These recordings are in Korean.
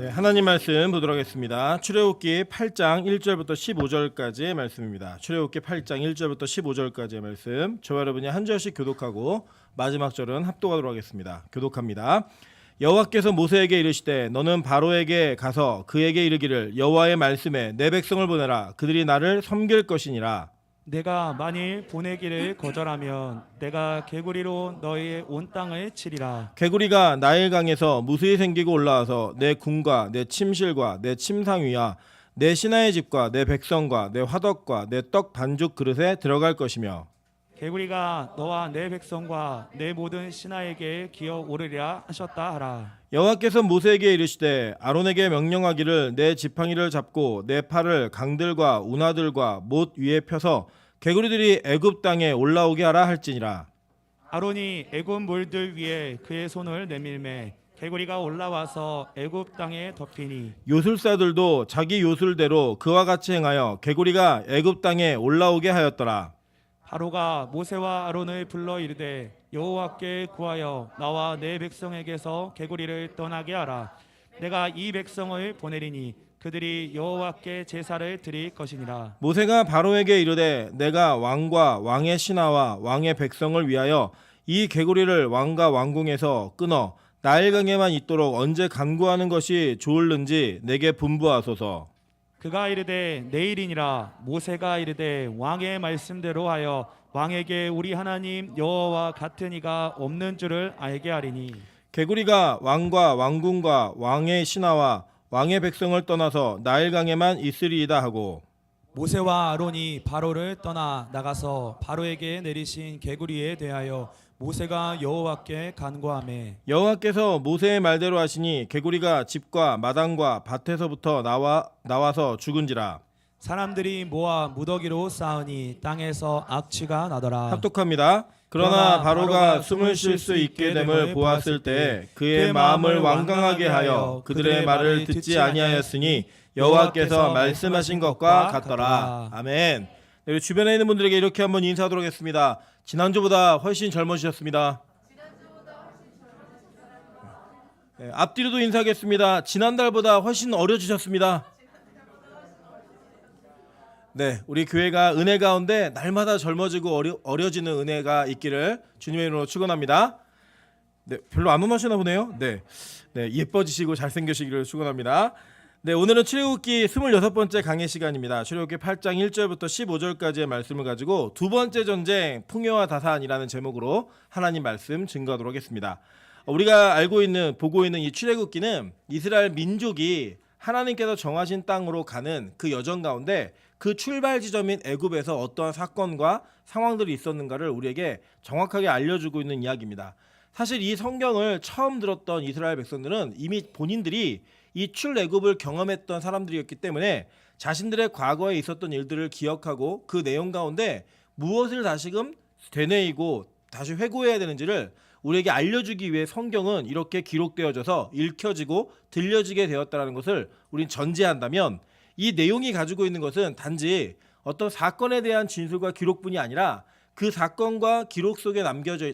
네, 하나님 말씀 보도록 하겠습니다. 출애굽기 8장 1절부터 15절까지의 말씀입니다. 출애굽기 8장 1절부터 15절까지의 말씀. 저와 여러분이 한 절씩 교독하고 마지막 절은 합독하도록 하겠습니다. 교독합니다. 여호와께서 모세에게 이르시되 너는 바로에게 가서 그에게 이르기를 여호와의 말씀에 내 백성을 보내라. 그들이 나를 섬길 것이니라. 내가 만일 보내기를 거절하면 내가 개구리로 너희의 온 땅을 치리라. 개구리가 나일강에서 무수히 생기고 올라와서 내 궁과 내 침실과 내 침상 위와 내 신하의 집과 내 백성과 내 화덕과 내 떡 반죽 그릇에 들어갈 것이며 개구리가 너와 내 백성과 내 모든 신하에게 기어 오르리라 하셨다 하라. 여호와께서 모세에게 이르시되 아론에게 명령하기를 내 지팡이를 잡고 내 팔을 강들과 운하들과 못 위에 펴서 개구리들이 애굽 땅에 올라오게 하라 할지니라. 아론이 애굽 물들 위에 그의 손을 내밀매 개구리가 올라와서 애굽 땅에 덮이니 요술사들도 자기 요술대로 그와 같이 행하여 개구리가 애굽 땅에 올라오게 하였더라. 바로가 모세와 아론을 불러 이르되 여호와께 구하여 나와 내 백성에게서 개구리를 떠나게 하라. 내가 이 백성을 보내리니 그들이 여호와께 제사를 드릴 것이니라. 모세가 바로에게 이르되 내가 왕과 왕의 신하와 왕의 백성을 위하여 이 개구리를 왕과 왕궁에서 끊어 나일강에만 있도록 언제 간구하는 것이 좋을는지 내게 분부하소서. 그가 이르되 내일이니라. 모세가 이르되 왕의 말씀대로 하여 왕에게 우리 하나님 여호와와 같은 이가 없는 줄을 알게 하리니 개구리가 왕과 왕궁과 왕의 신하와 왕의 백성을 떠나서 나일강에만 있으리이다 하고 모세와 아론이 바로를 떠나 나가서 바로에게 내리신 개구리에 대하여 모세가 여호와께 간구하매 여호와께서 모세의 말대로 하시니 개구리가 집과 마당과 밭에서부터 나와서 죽은지라. 사람들이 모아 무더기로 쌓으니 땅에서 악취가 나더라. 합독합니다. 그러나 바로가 숨을 쉴 수 있게 됨을 보았을 때 그의 마음을 완강하게 하여 그들의 말을 듣지 아니하였으니 여호와께서 말씀하신 것과 같더라. 아멘. 네, 주변에 있는 분들에게 이렇게 한번 인사하도록 하겠습니다. 지난주보다 훨씬 젊어지셨습니다. 네, 앞뒤로도 인사하겠습니다. 지난달보다 훨씬 어려지셨습니다. 네, 우리 교회가 은혜 가운데 날마다 젊어지고 어려지는 은혜가 있기를 주님의 이름으로 축원합니다. 네, 별로 안 원하시나 보네요. 네, 예뻐지시고 잘생기시기를 축원합니다. 네, 오늘은 출애굽기 26번째 강의 시간입니다. 출애굽기 8장 1절부터 15절까지의 말씀을 가지고 두 번째 전쟁 풍요와 다산이라는 제목으로 하나님 말씀 증거하도록 하겠습니다. 우리가 보고 있는 이 출애굽기는 이스라엘 민족이 하나님께서 정하신 땅으로 가는 그 여정 가운데 그 출발 지점인 애굽에서 어떠한 사건과 상황들이 있었는가를 우리에게 정확하게 알려주고 있는 이야기입니다. 사실 이 성경을 처음 들었던 이스라엘 백성들은 이미 본인들이 이 출애굽을 경험했던 사람들이었기 때문에 자신들의 과거에 있었던 일들을 기억하고 그 내용 가운데 무엇을 다시금 되뇌이고 다시 회고해야 되는지를 우리에게 알려주기 위해 성경은 이렇게 기록되어져서 읽혀지고 들려지게 되었다는 것을 우린 전제한다면 이 내용이 가지고 있는 것은 단지 어떤 사건에 대한 진술과 기록뿐이 아니라 그 사건과 기록 속에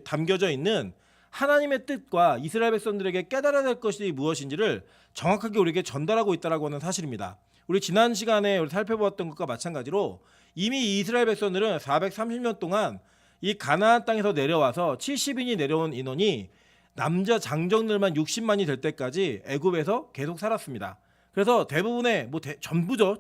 담겨져 있는 하나님의 뜻과 이스라엘 백성들에게 깨달아야 될 것이 무엇인지를 정확하게 우리에게 전달하고 있다는 하는 사실입니다. 우리 지난 시간에 살펴보았던 것과 마찬가지로 이미 이스라엘 백성들은 430년 동안 이 가나안 땅에서 내려와서 70인이 내려온 인원이 남자 장정들만 60만이 될 때까지 애굽에서 계속 살았습니다. 그래서 대부분의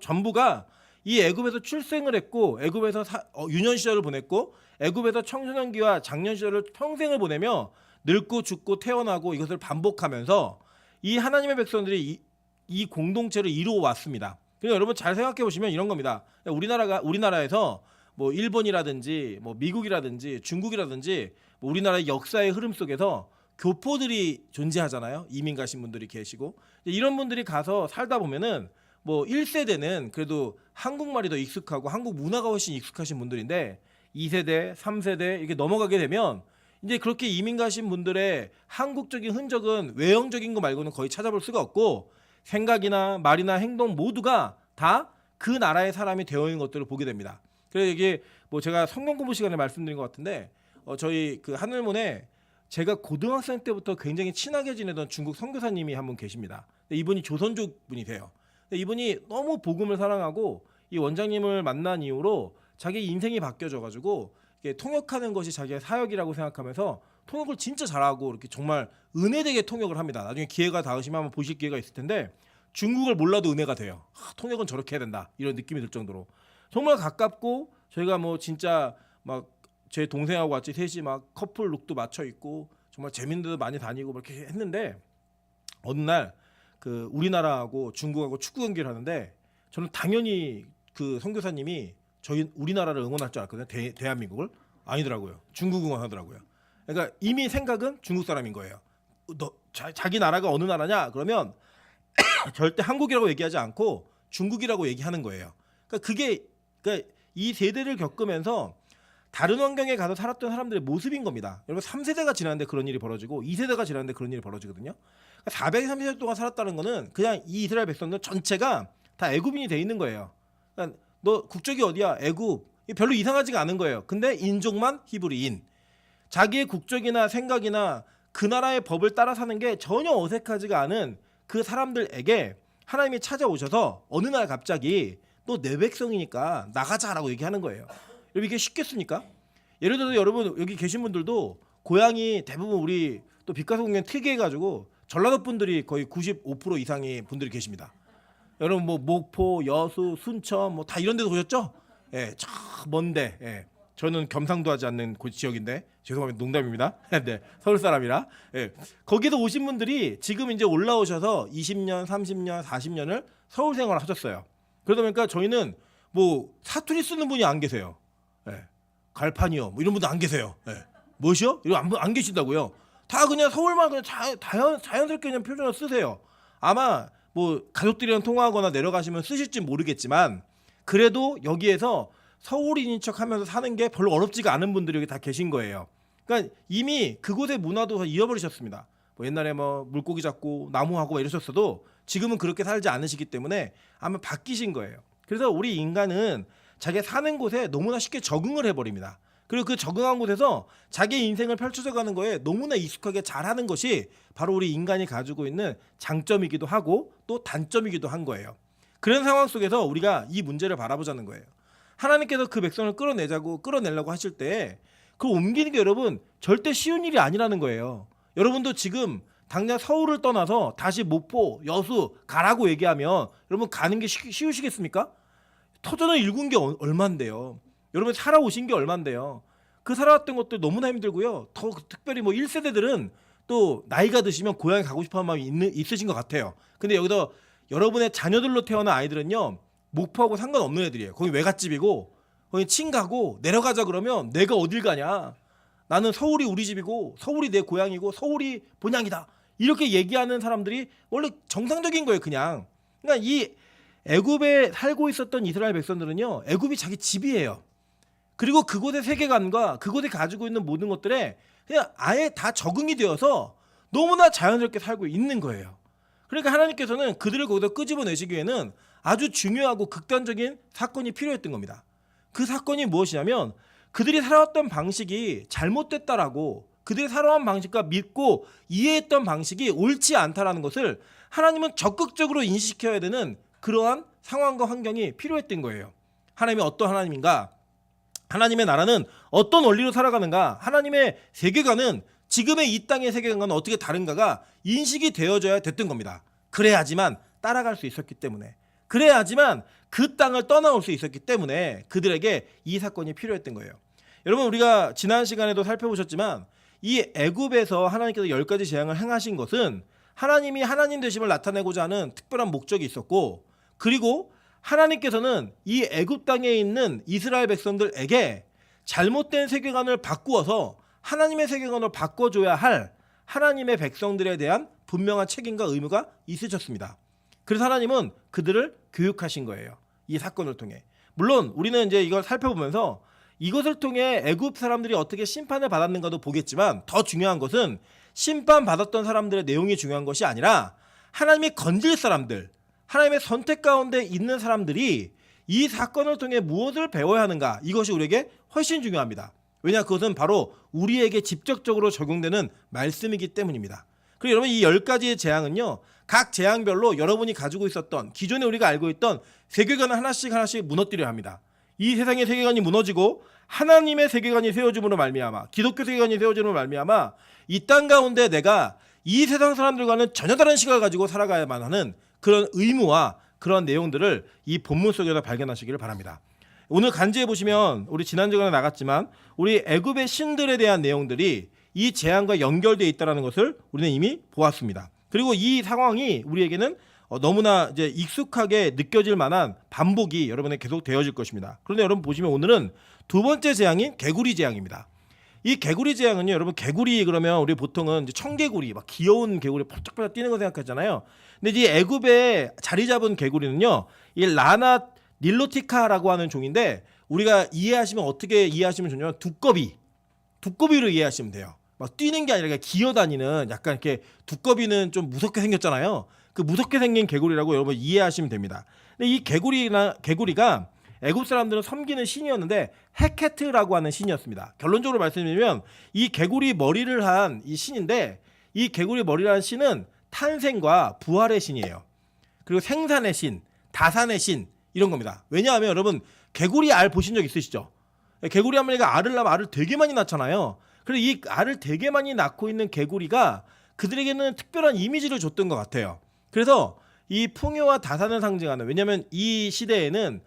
전부가 이 애굽에서 출생을 했고 애굽에서 유년 시절을 보냈고 애굽에서 청소년기와 장년 시절을 평생을 보내며 늙고 죽고 태어나고 이것을 반복하면서 이 하나님의 백성들이 이 공동체를 이루어 왔습니다. 그러니까 여러분 잘 생각해 보시면 이런 겁니다. 우리나라에서 뭐 일본이라든지 뭐 미국이라든지 중국이라든지 뭐 우리나라의 역사의 흐름 속에서 교포들이 존재하잖아요. 이민 가신 분들이 계시고 이런 분들이 가서 살다 보면은 뭐 1세대는 그래도 한국말이 더 익숙하고 한국 문화가 훨씬 익숙하신 분들인데 2세대, 3세대 이렇게 넘어가게 되면 이제 그렇게 이민 가신 분들의 한국적인 흔적은 외형적인 거 말고는 거의 찾아볼 수가 없고 생각이나 말이나 행동 모두가 다 그 나라의 사람이 되어 있는 것들을 보게 됩니다. 그래서 이게 뭐 제가 성경 공부 시간에 말씀드린 것 같은데 저희 그 하늘문에 제가 고등학생 때부터 굉장히 친하게 지내던 중국 선교사님이 한 분 계십니다. 이분이 조선족 분이세요. 이분이 너무 복음을 사랑하고 이 원장님을 만난 이후로 자기 인생이 바뀌어져가지고 통역하는 것이 자기의 사역이라고 생각하면서 통역을 진짜 잘하고 이렇게 정말 은혜되게 통역을 합니다. 나중에 기회가 닿으시면 한번 보실 기회가 있을 텐데 중국을 몰라도 은혜가 돼요. 통역은 저렇게 해야 된다 이런 느낌이 들 정도로 정말 가깝고 저희가 뭐 진짜 막 제 동생하고 같이 셋이 막 커플 룩도 맞춰 입고 정말 재밌는 데도 많이 다니고 그렇게 했는데 어느 날 그 우리나라하고 중국하고 축구 경기를 하는데 저는 당연히 그 선교사님이 저희 우리나라를 응원할 줄 알았거든요. 대한민국을 아니더라고요. 중국 응원하더라고요. 그러니까 이미 생각은 중국 사람인 거예요. 자기 나라가 어느 나라냐 그러면 절대 한국이라고 얘기하지 않고 중국이라고 얘기하는 거예요. 그러니까 이 세대를 겪으면서 다른 환경에 가서 살았던 사람들의 모습인 겁니다. 여러분 3세대가 지났는데 그런 일이 벌어지고 2세대가 지났는데 그런 일이 벌어지거든요. 그러니까 430년 동안 살았다는 거는 그냥 이 이스라엘 백성들 전체가 다 애굽인이 돼 있는 거예요. 그러니까 너 국적이 어디야? 애굽. 별로 이상하지가 않은 거예요. 근데 인종만 히브리인. 자기의 국적이나 생각이나 그 나라의 법을 따라 사는 게 전혀 어색하지가 않은 그 사람들에게 하나님이 찾아오셔서 어느 날 갑자기 너 내 백성이니까 나가자라고 얘기하는 거예요. 여러분 이게 쉽겠습니까? 예를 들어서 여러분 여기 계신 분들도 고향이 대부분 우리 또 빛가서 공연 특이해가지고 전라도 분들이 거의 95% 이상의 분들이 계십니다. 여러분 뭐 목포, 여수, 순천 뭐 다 이런 데도 오셨죠? 예, 저 먼데. 예. 저는 겸상도 하지 않는 그 지역인데 죄송합니다. 농담입니다. 네, 서울 사람이라. 예. 거기서 오신 분들이 지금 이제 올라오셔서 20년, 30년, 40년을 서울 생활을 하셨어요. 그러다 보니까 저희는 뭐 사투리 쓰는 분이 안 계세요. 예. 갈판이요. 뭐 이런 분도 안 계세요. 예. 무엇이요? 이런 안 계신다고요. 다 그냥 서울말 그냥 자연스럽게 그냥 표준어 쓰세요. 아마 뭐 가족들이랑 통화하거나 내려가시면 쓰실지 모르겠지만 그래도 여기에서 서울인인 척하면서 사는 게 별로 어렵지가 않은 분들이 여기 다 계신 거예요. 그러니까 이미 그곳의 문화도 잃어버리셨습니다. 뭐 옛날에 뭐 물고기 잡고 나무하고 막 이러셨어도 지금은 그렇게 살지 않으시기 때문에 아마 바뀌신 거예요. 그래서 우리 인간은 자기가 사는 곳에 너무나 쉽게 적응을 해버립니다. 그리고 그 적응한 곳에서 자기 인생을 펼쳐져 가는 거에 너무나 익숙하게 잘하는 것이 바로 우리 인간이 가지고 있는 장점이기도 하고 또 단점이기도 한 거예요. 그런 상황 속에서 우리가 이 문제를 바라보자는 거예요. 하나님께서 그 백성을 끌어내려고 하실 때 그걸 옮기는 게 여러분 절대 쉬운 일이 아니라는 거예요. 여러분도 지금 당장 서울을 떠나서 다시 목포, 여수 가라고 얘기하면 여러분 가는 게 쉬우시겠습니까? 터전을 일군 게 얼만데요. 여러분 살아오신 게 얼만데요. 그 살아왔던 것들 너무나 힘들고요. 더 특별히 뭐 1세대들은 또 나이가 드시면 고향에 가고 싶어하는 마음이 있으신 것 같아요. 근데 여기서 여러분의 자녀들로 태어난 아이들은요. 목포하고 상관없는 애들이에요. 거기 외갓집이고 거기 친가고 내려가자 그러면 내가 어딜 가냐. 나는 서울이 우리 집이고 서울이 내 고향이고 서울이 본향이다. 이렇게 얘기하는 사람들이 원래 정상적인 거예요. 그냥. 그러니까 이 애굽에 살고 있었던 이스라엘 백성들은요. 애굽이 자기 집이에요. 그리고 그곳의 세계관과 그곳에 가지고 있는 모든 것들에 그냥 아예 다 적응이 되어서 너무나 자연스럽게 살고 있는 거예요. 그러니까 하나님께서는 그들을 거기서 끄집어내시기 위해는 아주 중요하고 극단적인 사건이 필요했던 겁니다. 그 사건이 무엇이냐면 그들이 살아왔던 방식이 잘못됐다라고 그들이 살아온 방식과 믿고 이해했던 방식이 옳지 않다라는 것을 하나님은 적극적으로 인식해야 되는 그러한 상황과 환경이 필요했던 거예요. 하나님이 어떤 하나님인가? 하나님의 나라는 어떤 원리로 살아가는가? 하나님의 세계관은 지금의 이 땅의 세계관과는 어떻게 다른가가 인식이 되어져야 됐던 겁니다. 그래야지만 따라갈 수 있었기 때문에 그래야지만 그 땅을 떠나올 수 있었기 때문에 그들에게 이 사건이 필요했던 거예요. 여러분 우리가 지난 시간에도 살펴보셨지만 이 애굽에서 하나님께서 10가지 재앙을 행하신 것은 하나님이 하나님 되심을 나타내고자 하는 특별한 목적이 있었고 그리고 하나님께서는 이 애굽 땅에 있는 이스라엘 백성들에게 잘못된 세계관을 바꾸어서 하나님의 세계관으로 바꿔줘야 할 하나님의 백성들에 대한 분명한 책임과 의무가 있으셨습니다. 그래서 하나님은 그들을 교육하신 거예요. 이 사건을 통해. 물론 우리는 이제 이걸 살펴보면서 이것을 통해 애굽 사람들이 어떻게 심판을 받았는가도 보겠지만 더 중요한 것은 심판받았던 사람들의 내용이 중요한 것이 아니라 하나님이 건질 사람들, 하나님의 선택 가운데 있는 사람들이 이 사건을 통해 무엇을 배워야 하는가 이것이 우리에게 훨씬 중요합니다. 왜냐 그것은 바로 우리에게 직접적으로 적용되는 말씀이기 때문입니다. 그리고 여러분 이 10가지의 재앙은요. 각 재앙별로 여러분이 가지고 있었던 기존에 우리가 알고 있던 세계관을 하나씩 무너뜨려야 합니다. 이 세상의 세계관이 무너지고 하나님의 세계관이 세워짐으로 말미암아 기독교 세계관이 세워짐으로 말미암아 이 땅 가운데 내가 이 세상 사람들과는 전혀 다른 시각을 가지고 살아가야만 하는 그런 의무와 그런 내용들을 이 본문 속에서 발견하시기를 바랍니다. 오늘 간지에 보시면 우리 지난주에 나갔지만 우리 애굽의 신들에 대한 내용들이 이 재앙과 연결되어 있다는 것을 우리는 이미 보았습니다. 그리고 이 상황이 우리에게는 너무나 이제 익숙하게 느껴질 만한 반복이 여러분에 계속 되어질 것입니다. 그런데 여러분 보시면 오늘은 두 번째 재앙인 개구리 재앙입니다. 이 개구리 재앙은요, 여러분 개구리 그러면 우리 보통은 이제 청개구리 막 귀여운 개구리 펄쩍펄쩍 뛰는 거 생각하잖아요. 근데 이 애굽에 자리 잡은 개구리는요, 이 라나 닐로티카라고 하는 종인데 우리가 이해하시면 어떻게 이해하시면 좋냐면 두꺼비로 이해하시면 돼요. 막 뛰는 게 아니라 기어다니는 약간 이렇게 두꺼비는 좀 무섭게 생겼잖아요. 그 무섭게 생긴 개구리라고 여러분 이해하시면 됩니다. 근데 이 개구리가 애굽 사람들은 섬기는 신이었는데 헤케트라고 하는 신이었습니다. 결론적으로 말씀드리면 이 개구리 머리를 한 이 신인데 이 개구리 머리를 한 신은 탄생과 부활의 신이에요. 그리고 생산의 신, 다산의 신 이런 겁니다. 왜냐하면 여러분 개구리 알 보신 적 있으시죠? 개구리 한 마리가 알을 낳으면 알을 되게 많이 낳잖아요. 그리고 이 알을 되게 많이 낳고 있는 개구리가 그들에게는 특별한 이미지를 줬던 것 같아요. 그래서 이 풍요와 다산을 상징하는, 왜냐하면 이 시대에는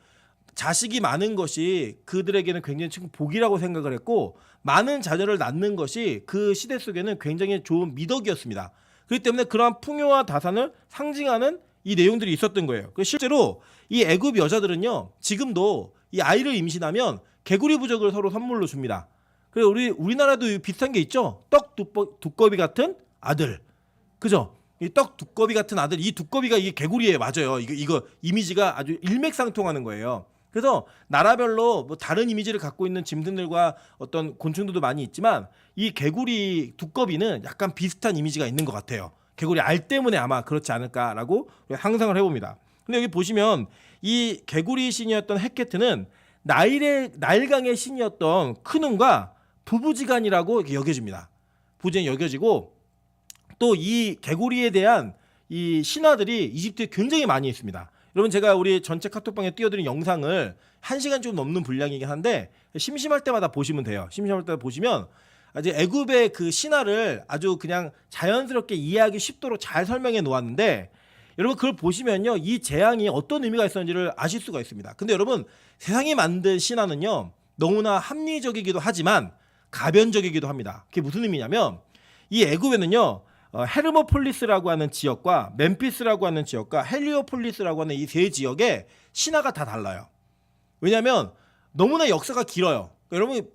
자식이 많은 것이 그들에게는 굉장히 복이라고 생각을 했고 많은 자녀를 낳는 것이 그 시대 속에는 굉장히 좋은 미덕이었습니다. 그렇기 때문에 그러한 풍요와 다산을 상징하는 이 내용들이 있었던 거예요. 실제로 이 애굽 여자들은요 지금도 이 아이를 임신하면 개구리 부적을 서로 선물로 줍니다. 그리고 우리나라도 비슷한 게 있죠. 떡 두꺼비 같은 아들, 그죠? 이 떡 두꺼비 같은 아들, 이 두꺼비가 이게 개구리에 맞아요. 이거 이미지가 아주 일맥상통하는 거예요. 그래서 나라별로 뭐 다른 이미지를 갖고 있는 짐승들과 어떤 곤충들도 많이 있지만 이 개구리 두꺼비는 약간 비슷한 이미지가 있는 것 같아요. 개구리 알 때문에 아마 그렇지 않을까라고 상상을 해봅니다. 근데 여기 보시면 이 개구리 신이었던 헤케트는 나일강의 신이었던 크눈과 부부지간이라고 여겨집니다. 부부지간이 여겨지고 또 이 개구리에 대한 이 신화들이 이집트에 굉장히 많이 있습니다. 여러분 제가 우리 전체 카톡방에 띄워드린 영상을 1시간 좀 넘는 분량이긴 한데 심심할 때마다 보시면 돼요. 심심할 때 보시면 이제 애굽의 그 신화를 아주 그냥 자연스럽게 이해하기 쉽도록 잘 설명해 놓았는데 여러분 그걸 보시면요 이 재앙이 어떤 의미가 있었는지를 아실 수가 있습니다. 근데 여러분 세상이 만든 신화는요 너무나 합리적이기도 하지만 가변적이기도 합니다. 그게 무슨 의미냐면 이 애굽에는요 헤르모폴리스라고 하는 지역과 멤피스라고 하는 지역과 헬리오폴리스라고 하는 이 세 지역의 신화가 다 달라요. 왜냐하면 너무나 역사가 길어요. 그러니까 여러분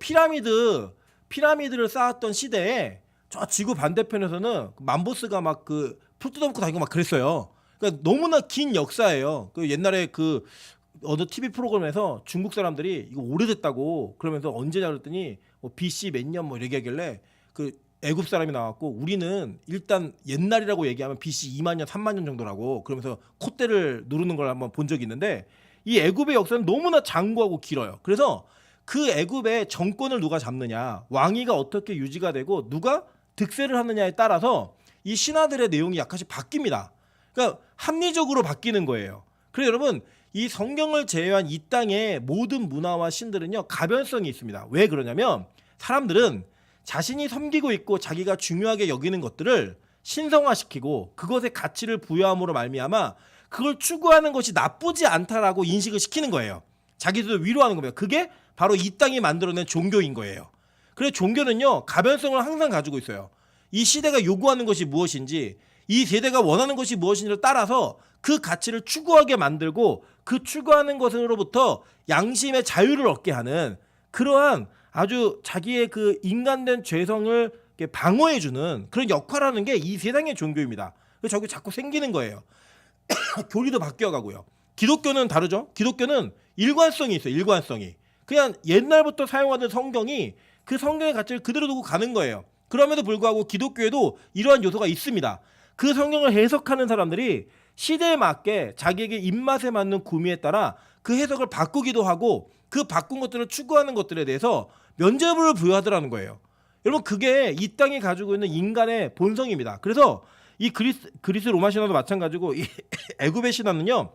피라미드를 쌓았던 시대에 저 지구 반대편에서는 만보스가 막 그 풀 뜯어먹고 다니고 막 그랬어요. 그러니까 너무나 긴 역사예요. 그 옛날에 그 어느 TV 프로그램에서 중국 사람들이 이거 오래됐다고 그러면서 언제냐 그랬더니 뭐 BC 몇 년 뭐 이렇게 하길래 그 애굽 사람이 나왔고 우리는 일단 옛날이라고 얘기하면 BC 2만 년, 3만 년 정도라고 그러면서 콧대를 누르는 걸 한번 본 적이 있는데 이 애굽의 역사는 너무나 장구하고 길어요. 그래서 그 애굽의 정권을 누가 잡느냐, 왕위가 어떻게 유지가 되고 누가 득세를 하느냐에 따라서 이 신화들의 내용이 약간씩 바뀝니다. 그러니까 합리적으로 바뀌는 거예요. 그래서 여러분 이 성경을 제외한 이 땅의 모든 문화와 신들은요 가변성이 있습니다. 왜 그러냐면 사람들은 자신이 섬기고 있고 자기가 중요하게 여기는 것들을 신성화시키고 그것에 가치를 부여함으로 말미암아 그걸 추구하는 것이 나쁘지 않다라고 인식을 시키는 거예요. 자기들도 위로하는 겁니다. 그게 바로 이 땅이 만들어낸 종교인 거예요. 그래서 종교는요 가변성을 항상 가지고 있어요. 이 시대가 요구하는 것이 무엇인지 이 세대가 원하는 것이 무엇인지를 따라서 그 가치를 추구하게 만들고 그 추구하는 것으로부터 양심의 자유를 얻게 하는 그러한 아주 자기의 그 인간된 죄성을 방어해주는 그런 역할을 하는 게 이 세상의 종교입니다. 그래서 저게 자꾸 생기는 거예요. 교리도 바뀌어가고요. 기독교는 다르죠. 기독교는 일관성이 있어요. 일관성이. 그냥 옛날부터 사용하던 성경이 그 성경의 가치를 그대로 두고 가는 거예요. 그럼에도 불구하고 기독교에도 이러한 요소가 있습니다. 그 성경을 해석하는 사람들이 시대에 맞게 자기에게 입맛에 맞는 구미에 따라 그 해석을 바꾸기도 하고 그 바꾼 것들을 추구하는 것들에 대해서 면죄부를 부여하더라는 거예요. 여러분 그게 이 땅이 가지고 있는 인간의 본성입니다. 그래서 이 그리스 로마 신화도 마찬가지고 이 애굽의 신화는요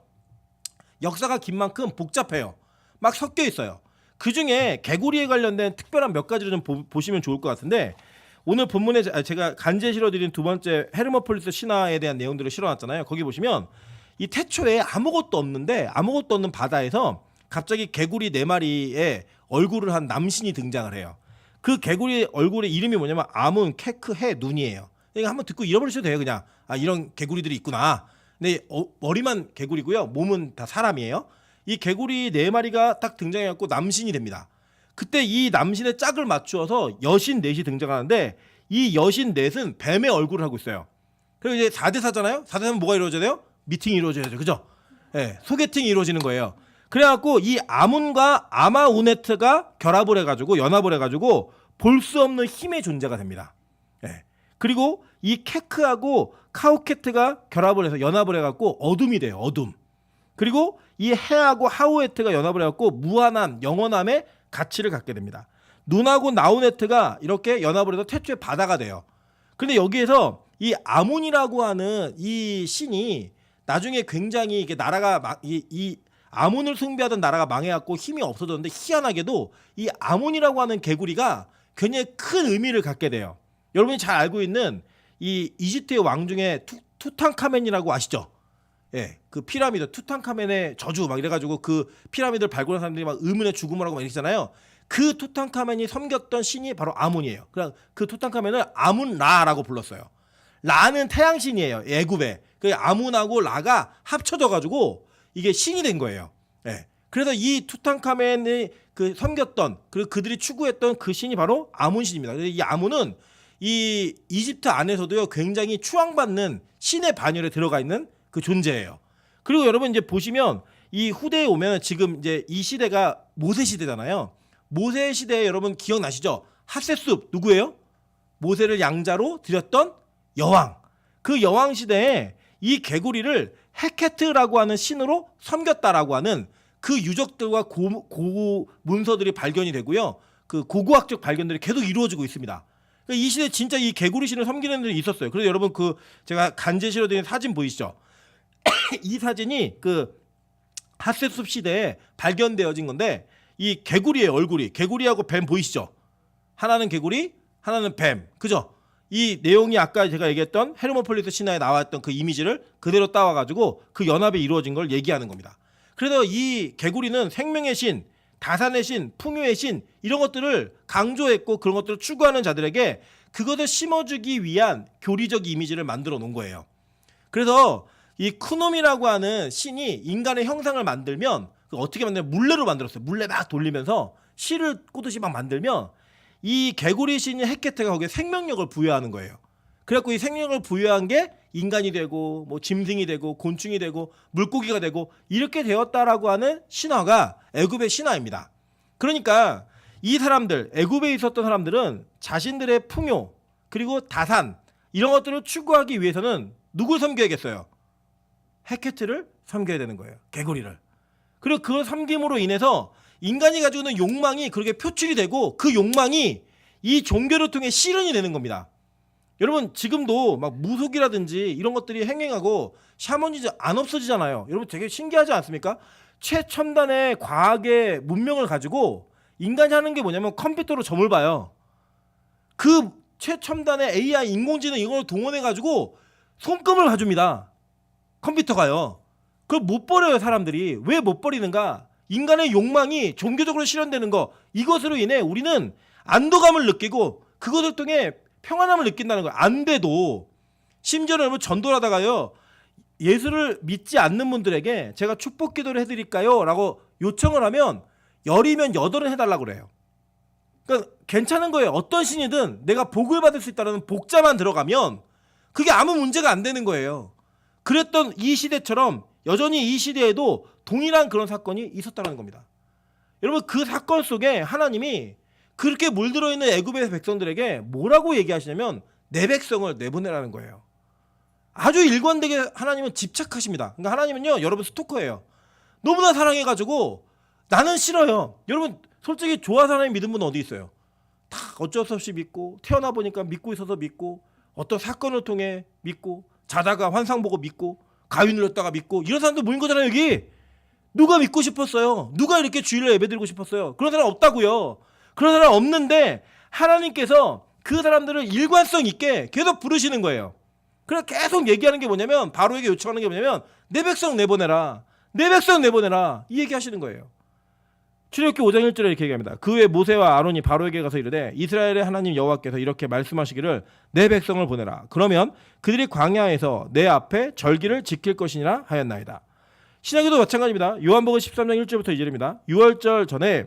역사가 긴 만큼 복잡해요. 막 섞여 있어요. 그 중에 개구리에 관련된 특별한 몇 가지를 좀 보시면 좋을 것 같은데 오늘 본문에 제가 간제 실어드린 두 번째 헤르모폴리스 신화에 대한 내용들을 실어놨잖아요. 거기 보시면 이 태초에 아무것도 없는 바다에서 갑자기 개구리 4마리의 얼굴을 한 남신이 등장을 해요. 그 개구리 얼굴의 이름이 뭐냐면 아문, 케크, 해, 눈이에요. 그러니까 한번 듣고 잃어버리셔도 돼요. 그냥 이런 개구리들이 있구나. 근데 머리만 개구리고요. 몸은 다 사람이에요. 이 개구리 4마리가 딱 등장해갖고 남신이 됩니다. 그때 이 남신의 짝을 맞추어서 여신 넷이 등장하는데 이 여신 넷은 뱀의 얼굴을 하고 있어요. 그리고 이제 4대4잖아요. 4대4면 뭐가 이루어져야 돼요? 미팅이 이루어져야죠. 그죠? 네, 소개팅이 이루어지는 거예요. 그래갖고 이 아문과 아마우네트가 결합을 해가지고 연합을 해가지고 볼 수 없는 힘의 존재가 됩니다. 네. 그리고 이 케크하고 카우케트가 결합을 해서 연합을 해갖고 어둠이 돼요. 어둠. 그리고 이 해하고 하우에트가 연합을 해갖고 무한한 영원함의 가치를 갖게 됩니다. 눈하고 나우네트가 이렇게 연합을 해서 태초에 바다가 돼요. 근데 여기에서 이 아문이라고 하는 이 신이 나중에 굉장히 이게 나라가 이 아문을 숭배하던 나라가 망해갖고 힘이 없어졌는데 희한하게도 이 아문이라고 하는 개구리가 굉장히 큰 의미를 갖게 돼요. 여러분이 잘 알고 있는 이 이집트의 왕 중에 투탕카멘이라고 아시죠? 예, 그 피라미드 투탕카멘의 저주 막 이래가지고 그 피라미드를 발굴한 사람들이 막 의문의 죽음을 하고 막 이러잖아요. 그 투탕카멘이 섬겼던 신이 바로 아문이에요. 그냥 그 투탕카멘을 아문라라고 불렀어요. 라는 태양신이에요. 애굽에. 그 아문하고 라가 합쳐져가지고 이게 신이 된 거예요. 예. 그래서 이 투탕카멘이 그 섬겼던 그리고 그들이 추구했던 그 신이 바로 아문신입니다. 그래서 이 아문은 이 이집트 안에서도요 굉장히 추앙받는 신의 반열에 들어가 있는 그 존재예요. 그리고 여러분 이제 보시면 이 후대에 오면 지금 이제 이 시대가 모세 시대잖아요. 모세 시대에 여러분 기억나시죠? 핫셋숲 누구예요? 모세를 양자로 드렸던 여왕. 그 여왕 시대에 이 개구리를 헤케트라고 하는 신으로 섬겼다라고 하는 그 유적들과 고 문서들이 발견이 되고요. 그 고고학적 발견들이 계속 이루어지고 있습니다. 이 시대에 진짜 이 개구리 신을 섬기는 분들이 있었어요. 그래서 여러분 그 제가 간제 실어드린 사진 보이시죠? 이 사진이 그 핫셋숲 시대에 발견되어진 건데 이 개구리의 얼굴이 개구리하고 뱀 보이시죠? 하나는 개구리, 하나는 뱀. 그죠? 이 내용이 아까 제가 얘기했던 헤르모폴리스 신화에 나왔던 그 이미지를 그대로 따와가지고 그 연합이 이루어진 걸 얘기하는 겁니다. 그래서 이 개구리는 생명의 신, 다산의 신, 풍요의 신 이런 것들을 강조했고 그런 것들을 추구하는 자들에게 그것을 심어주기 위한 교리적 이미지를 만들어 놓은 거예요. 그래서 이 쿠놈이라고 하는 신이 인간의 형상을 만들면 어떻게 만드냐 물레로 만들었어요. 물레 막 돌리면서 실을 꽂듯이 막 만들면 이 개구리 신인 헤케트가 거기에 생명력을 부여하는 거예요. 그래갖고 이 생명력을 부여한 게 인간이 되고 뭐 짐승이 되고 곤충이 되고 물고기가 되고 이렇게 되었다라고 하는 신화가 애굽의 신화입니다. 그러니까 이 사람들 애굽에 있었던 사람들은 자신들의 풍요 그리고 다산 이런 것들을 추구하기 위해서는 누굴 섬겨야겠어요? 헤케트를 섬겨야 되는 거예요. 개구리를. 그리고 그 섬김으로 인해서 인간이 가지고 있는 욕망이 그렇게 표출이 되고 그 욕망이 이 종교를 통해 실현이 되는 겁니다. 여러분 지금도 막 무속이라든지 이런 것들이 행행하고 샤머니즘 안 없어지잖아요. 여러분 되게 신기하지 않습니까? 최첨단의 과학의 문명을 가지고 인간이 하는 게 뭐냐면 컴퓨터로 점을 봐요. 그 최첨단의 AI 인공지능 이걸 동원해가지고 손금을 봐줍니다. 컴퓨터가요. 그걸 못 버려요 사람들이. 왜 못 버리는가? 인간의 욕망이 종교적으로 실현되는 거 이것으로 인해 우리는 안도감을 느끼고 그것을 통해 평안함을 느낀다는 거예요. 안 돼도 심지어는 여러분 전도를 하다가요 예수를 믿지 않는 분들에게 제가 축복 기도를 해드릴까요? 라고 요청을 하면 열이면 여덟은 해달라고 그래요. 그러니까 괜찮은 거예요. 어떤 신이든 내가 복을 받을 수 있다는 복자만 들어가면 그게 아무 문제가 안 되는 거예요. 그랬던 이 시대처럼 여전히 이 시대에도 동일한 그런 사건이 있었다는 겁니다. 여러분 그 사건 속에 하나님이 그렇게 물들어 있는 애굽의 백성들에게 뭐라고 얘기하시냐면 내 백성을 내보내라는 거예요. 아주 일관되게 하나님은 집착하십니다. 그러니까 하나님은요 여러분 스토커예요. 너무나 사랑해가지고 나는 싫어요. 여러분 솔직히 좋아서 하나님 믿은 분 어디 있어요? 다 어쩔 수 없이 믿고 태어나 보니까 믿고 있어서 믿고 어떤 사건을 통해 믿고 자다가 환상 보고 믿고 가위 눌렸다가 믿고 이런 사람들 모인 거잖아요. 여기 누가 믿고 싶었어요? 누가 이렇게 주일날 예배드리고 싶었어요? 그런 사람 없다고요. 그런 사람 없는데 하나님께서 그 사람들을 일관성 있게 계속 부르시는 거예요. 그래서 계속 얘기하는 게 뭐냐면 바로에게 요청하는 게 뭐냐면 내 백성 내보내라. 내 백성 내보내라. 이 얘기하시는 거예요. 출애굽기 5장 1절에 이렇게 얘기합니다. 그 후에 모세와 아론이 바로에게 가서 이르되 이스라엘의 하나님 여호와께서 이렇게 말씀하시기를 내 백성을 보내라. 그러면 그들이 광야에서 내 앞에 절기를 지킬 것이니라 하였나이다. 신약에도 마찬가지입니다. 요한복음 13장 1절부터 2절입니다. 유월절 전에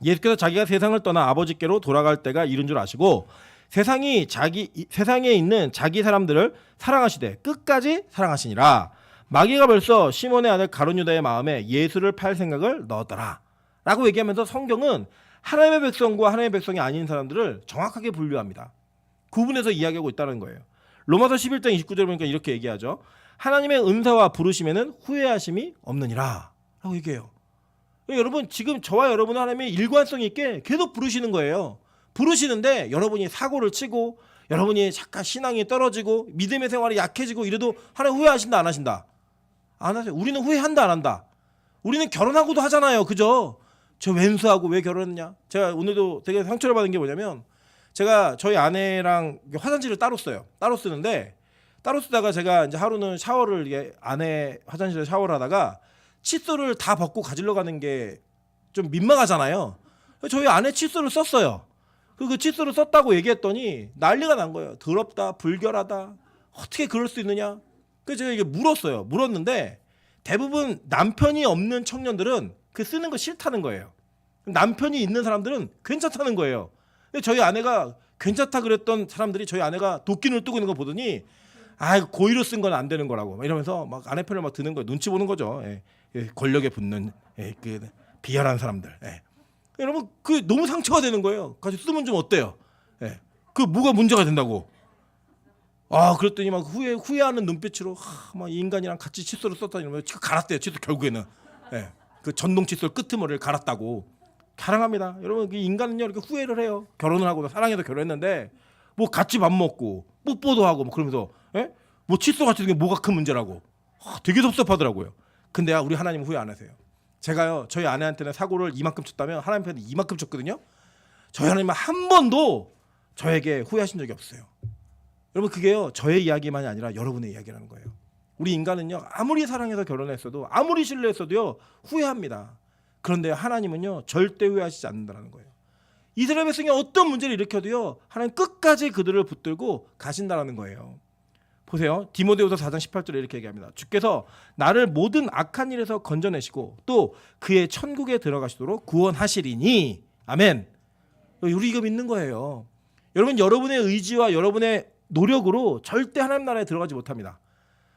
예수께서 자기가 세상을 떠나 아버지께로 돌아갈 때가 이른 줄 아시고 세상에 있는 자기 사람들을 사랑하시되 끝까지 사랑하시니라. 마귀가 벌써 시몬의 아들 가룟 유다의 마음에 예수를 팔 생각을 넣었더라 라고 얘기하면서 성경은 하나님의 백성과 하나님의 백성이 아닌 사람들을 정확하게 분류합니다. 구분해서 이야기하고 있다는 거예요. 로마서 11장 29절 보니까 이렇게 얘기하죠. 하나님의 은사와 부르심에는 후회하심이 없느니라 라고 얘기해요. 여러분 지금 저와 여러분은 하나님의 일관성 있게 계속 부르시는 거예요. 부르시는데 여러분이 사고를 치고 여러분이 잠깐 신앙이 떨어지고 믿음의 생활이 약해지고 이래도 하나님 후회하신다 안 하신다? 안 하세요. 우리는 후회한다 안 한다? 우리는 결혼하고도 하잖아요. 그죠? 저 왼수하고 왜 결혼했냐? 제가 오늘도 되게 상처를 받은 게 뭐냐면 제가 저희 아내랑 화장실을 따로 써요. 따로 쓰는데 따로 쓰다가 제가 이제 하루는 샤워를 이게 아내 화장실에서 샤워를 하다가 칫솔을 다 벗고 가지러 가는 게 좀 민망하잖아요. 저희 아내 칫솔을 썼어요. 그 칫솔을 썼다고 얘기했더니 난리가 난 거예요. 더럽다, 불결하다. 어떻게 그럴 수 있느냐? 그래서 제가 이게 물었어요. 물었는데 대부분 남편이 없는 청년들은 그 쓰는 거 싫다는 거예요. 남편이 있는 사람들은 괜찮다는 거예요. 근데 저희 아내가 괜찮다 그랬던 사람들이 저희 아내가 도끼를 뜨고 있는 거 보더니 아 고의로 쓴 건 안 되는 거라고 이러면서 막 아내 편을 막 드는 거예요. 눈치 보는 거죠. 권력에 붙는 그 비열한 사람들. 여러분 그 너무 상처가 되는 거예요. 가서 쓰면 좀 어때요? 그 뭐가 문제가 된다고? 아 그랬더니 막 후회하는 눈빛으로 막 이 인간이랑 같이 칫솔을 썼다니 이러면 갈았대요. 칫솔 결국에는 그 전동 칫솔 끄트머리를 갈았다고 자랑합니다. 여러분 그 인간은요 이렇게 후회를 해요. 결혼을 하고 사랑해서 결혼했는데 뭐 같이 밥 먹고 뽀뽀도 하고 뭐 그러면서 뭐 칫솔 같이 생긴 게 뭐가 큰 문제라고 되게 섭섭하더라고요. 근데 우리 하나님 후회 안 하세요. 제가요 저희 아내한테는 사고를 이만큼 쳤다면 하나님한테는 이만큼 쳤거든요. 저희 하나님은 한 번도 저에게 후회하신 적이 없어요. 여러분 그게요 저의 이야기만이 아니라 여러분의 이야기라는 거예요. 우리 인간은요 아무리 사랑해서 결혼했어도 아무리 신뢰했어도요 후회합니다. 그런데 하나님은요 절대 후회하시지 않는다는 거예요. 이스라엘 백성이 어떤 문제를 일으켜도요 하나님 끝까지 그들을 붙들고 가신다는 거예요. 보세요. 디모데후서 4장 18절에 이렇게 얘기합니다. 주께서 나를 모든 악한 일에서 건져내시고 또 그의 천국에 들어가시도록 구원하시리니 아멘. 우리 이거 믿는 거예요. 여러분 여러분의 의지와 여러분의 노력으로 절대 하나님 나라에 들어가지 못합니다.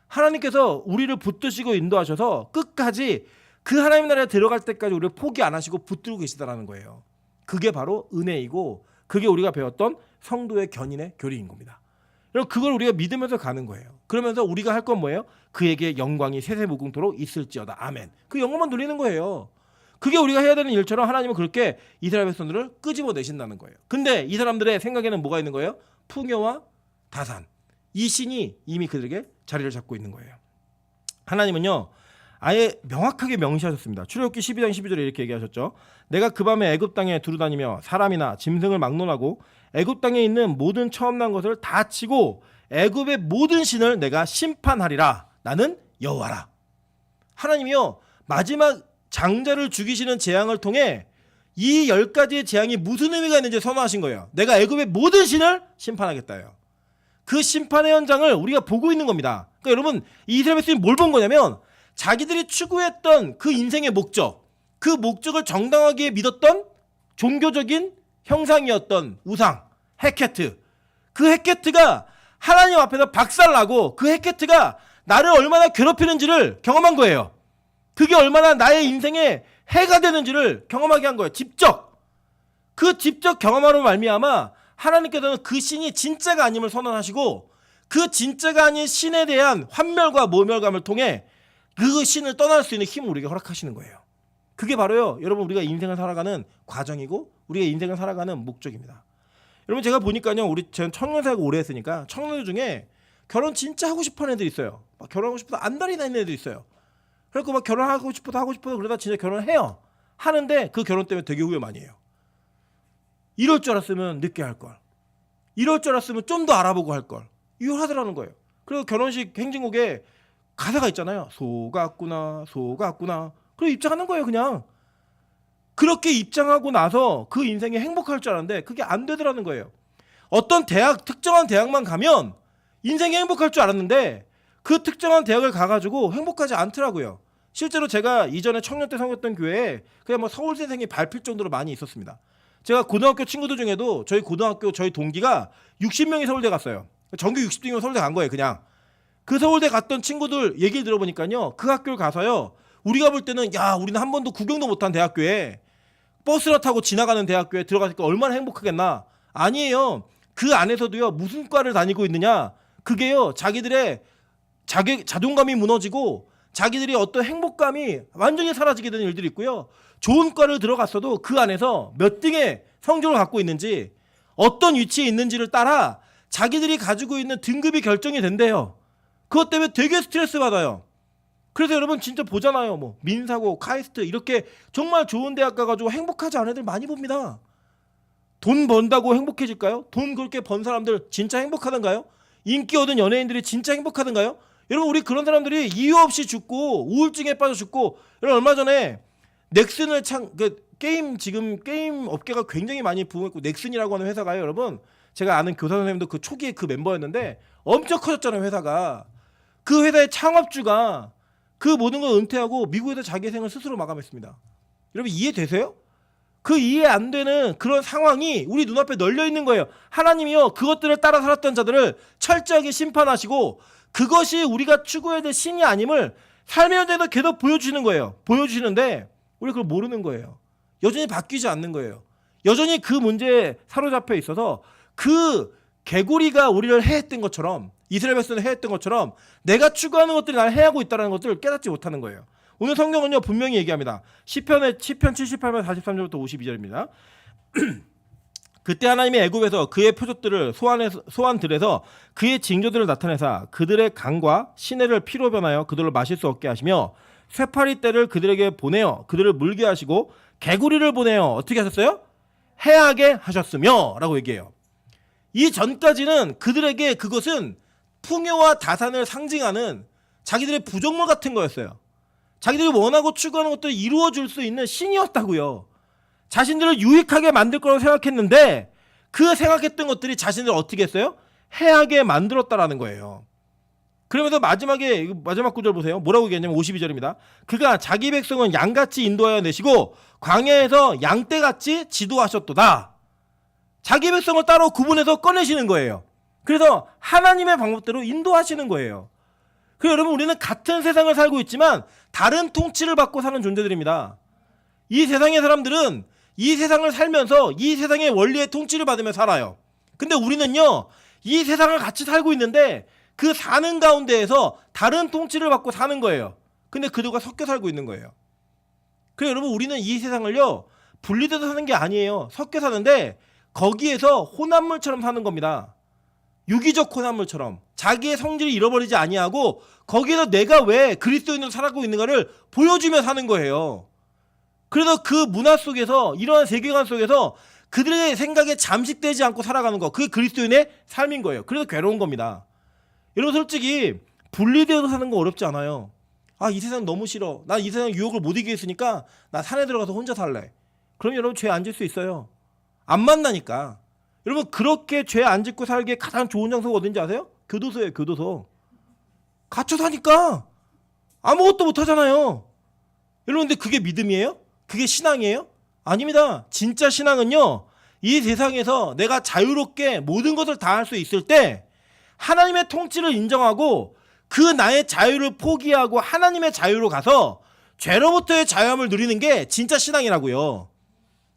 하나님께서 우리를 붙드시고 인도하셔서 끝까지 그 하나님 나라에 들어갈 때까지 우리를 포기 안 하시고 붙들고 계시다라는 거예요. 그게 바로 은혜이고 그게 우리가 배웠던 성도의 견인의 교리인 겁니다. 여러분 그걸 우리가 믿으면서 가는 거예요. 그러면서 우리가 할 건 뭐예요? 그에게 영광이 세세무궁토록 있을지어다. 아멘. 그 영광만 누리는 거예요. 그게 우리가 해야 되는 일처럼 하나님은 그렇게 이스라엘 백성들을 끄집어내신다는 거예요. 근데 이 사람들의 생각에는 뭐가 있는 거예요? 풍요와 다산. 이 신이 이미 그들에게 자리를 잡고 있는 거예요. 하나님은요 아예 명확하게 명시하셨습니다. 출애굽기 12장 12절에 이렇게 얘기하셨죠. 내가 그 밤에 애굽 땅에 두루다니며 사람이나 짐승을 막론하고 애굽 땅에 있는 모든 처음 난 것을 다 치고 애굽의 모든 신을 내가 심판하리라. 나는 여호와라. 하나님이요 마지막 장자를 죽이시는 재앙을 통해 이 10가지의 재앙이 무슨 의미가 있는지 선언하신 거예요. 내가 애굽의 모든 신을 심판하겠다요. 그 심판의 현장을 우리가 보고 있는 겁니다. 그러니까 여러분 이스라엘 백성이 뭘 본 거냐면 자기들이 추구했던 그 인생의 목적, 그 목적을 정당하게 믿었던 종교적인 형상이었던 우상, 헤케트. 그 헤케트가 하나님 앞에서 박살나고 그 헤케트가 나를 얼마나 괴롭히는지를 경험한 거예요. 그게 얼마나 나의 인생에 해가 되는지를 경험하게 한 거예요. 직접. 그 직접 경험하로 말미암아 하나님께서는 그 신이 진짜가 아님을 선언하시고 그 진짜가 아닌 신에 대한 환멸과 모멸감을 통해 그 신을 떠날 수 있는 힘을 우리에게 허락하시는 거예요. 그게 바로요, 여러분 우리가 인생을 살아가는 과정이고 우리가 인생을 살아가는 목적입니다. 여러분 제가 보니까요, 저는 청년사역 오래 했으니까 청년들 중에 결혼 진짜 하고 싶어하는 애들 있어요. 막 결혼하고 싶어서 안달이 나는 애들 있어요. 그래서 막 결혼하고 싶어도 그러다 진짜 결혼해요. 하는데 그 결혼 때문에 되게 후회 많이 해요. 이럴 줄 알았으면 늦게 할 걸. 이럴 줄 알았으면 좀 더 알아보고 할 걸. 이혼하더라는 거예요. 그리고 결혼식 행진곡에 가사가 있잖아요. 속았구나. 그리고 입장하는 거예요, 그냥. 그렇게 입장하고 나서 그 인생이 행복할 줄 알았는데 그게 안 되더라는 거예요. 어떤 특정한 대학만 가면 인생이 행복할 줄 알았는데 그 특정한 대학을 가가지고 행복하지 않더라고요. 실제로 제가 이전에 청년 때 섬겼던 교회에 그냥 뭐 서울대생이 밟힐 정도로 많이 있었습니다. 제가 고등학교 친구들 중에도 저희 고등학교 저희 동기가 60명이 서울대 갔어요. 전교 60등이면 서울대 간 거예요, 그냥. 그 서울대 갔던 친구들 얘기를 들어보니까요, 그 학교를 가서요, 우리가 볼 때는 야, 우리는 한 번도 구경도 못한 대학교에 버스를 타고 지나가는 대학교에 들어가니까 얼마나 행복하겠나. 아니에요. 그 안에서도요, 무슨 과를 다니고 있느냐, 그게요, 자기들의 자존감이 무너지고 자기들이 어떤 행복감이 완전히 사라지게 되는 일들이 있고요. 좋은 과를 들어갔어도 그 안에서 몇 등의 성적을 갖고 있는지, 어떤 위치에 있는지를 따라 자기들이 가지고 있는 등급이 결정이 된대요. 그것 때문에 되게 스트레스 받아요. 그래서 여러분 진짜 보잖아요. 뭐 민사고, 카이스트 이렇게 정말 좋은 대학 가가지고 행복하지 않은 애들 많이 봅니다. 돈 번다고 행복해질까요? 돈 그렇게 번 사람들 진짜 행복하던가요? 인기 얻은 연예인들이 진짜 행복하던가요? 여러분 우리 그런 사람들이 이유 없이 죽고 우울증에 빠져 죽고, 여러분 얼마 전에 넥슨을 게임 업계가 굉장히 많이 부흥했고, 넥슨이라고 하는 회사가요, 여러분 제가 아는 교사 선생님도 그 초기에 그 멤버였는데 엄청 커졌잖아요, 회사가. 그 회사의 창업주가 그 모든 걸 은퇴하고 미국에서 자기 생을 스스로 마감했습니다. 여러분 이해되세요? 그 이해 안 되는 그런 상황이 우리 눈앞에 널려 있는 거예요. 하나님이요, 그것들을 따라 살았던 자들을 철저하게 심판하시고 그것이 우리가 추구해야 될 신이 아님을 삶의 현장에서 계속 보여주시는 거예요. 보여주시는데 우리 그걸 모르는 거예요. 여전히 바뀌지 않는 거예요. 여전히 그 문제에 사로잡혀 있어서 그 개구리가 우리를 해했던 것처럼, 이스라엘 백성을 해했던 것처럼 내가 추구하는 것들이 나를 해하고 있다는 것들을 깨닫지 못하는 거예요. 오늘 성경은요 분명히 얘기합니다. 시편 78편 43절부터 52절입니다. 그때 하나님이 애굽에서 그의 표적들을 소환들에서 그의 징조들을 나타내사 그들의 강과 시내를 피로 변하여 그들을 마실 수 없게 하시며 쇠파리 떼를 그들에게 보내어 그들을 물게 하시고 개구리를 보내어 어떻게 하셨어요? 해하게 하셨으며 라고 얘기해요. 이 전까지는 그들에게 그것은 풍요와 다산을 상징하는 자기들의 부족물 같은 거였어요. 자기들이 원하고 추구하는 것들을 이루어줄 수 있는 신이었다고요. 자신들을 유익하게 만들 거라고 생각했는데 그 생각했던 것들이 자신들을 어떻게 했어요? 해하게 만들었다라는 거예요. 그러면서 마지막 구절 보세요. 뭐라고 얘기했냐면 52절입니다. 그가 자기 백성은 양같이 인도하여 내시고 광야에서 양떼같이 지도하셨도다. 자기 백성을 따로 구분해서 꺼내시는 거예요. 그래서 하나님의 방법대로 인도하시는 거예요. 그래서 여러분 우리는 같은 세상을 살고 있지만 다른 통치를 받고 사는 존재들입니다. 이 세상의 사람들은 이 세상을 살면서 이 세상의 원리의 통치를 받으며 살아요. 근데 우리는요, 이 세상을 같이 살고 있는데 그 사는 가운데에서 다른 통치를 받고 사는 거예요. 근데 그들과 섞여 살고 있는 거예요. 그래서 여러분 우리는 이 세상을요 분리돼서 사는 게 아니에요. 섞여 사는데 거기에서 혼합물처럼 사는 겁니다. 유기적 혼합물처럼 자기의 성질을 잃어버리지 아니하고 거기에서 내가 왜 그리스도인으로 살아가고 있는가를 보여주며 사는 거예요. 그래서 그 문화 속에서, 이러한 세계관 속에서 그들의 생각에 잠식되지 않고 살아가는 거, 그게 그리스도인의 삶인 거예요. 그래서 괴로운 겁니다. 여러분 솔직히 분리되어서 사는 거 어렵지 않아요. 아, 이 세상 너무 싫어. 나 이 세상 유혹을 못 이기겠으니까 나 산에 들어가서 혼자 살래. 그럼 여러분 죄 안 질 수 있어요. 안 만나니까. 여러분 그렇게 죄 안 짓고 살기에 가장 좋은 장소가 어딘지 아세요? 교도소예요, 교도소. 갇혀 사니까 아무것도 못 하잖아요. 여러분 근데 그게 믿음이에요? 그게 신앙이에요? 아닙니다. 진짜 신앙은요, 이 세상에서 내가 자유롭게 모든 것을 다 할 수 있을 때 하나님의 통치를 인정하고 그 나의 자유를 포기하고 하나님의 자유로 가서 죄로부터의 자유함을 누리는 게 진짜 신앙이라고요.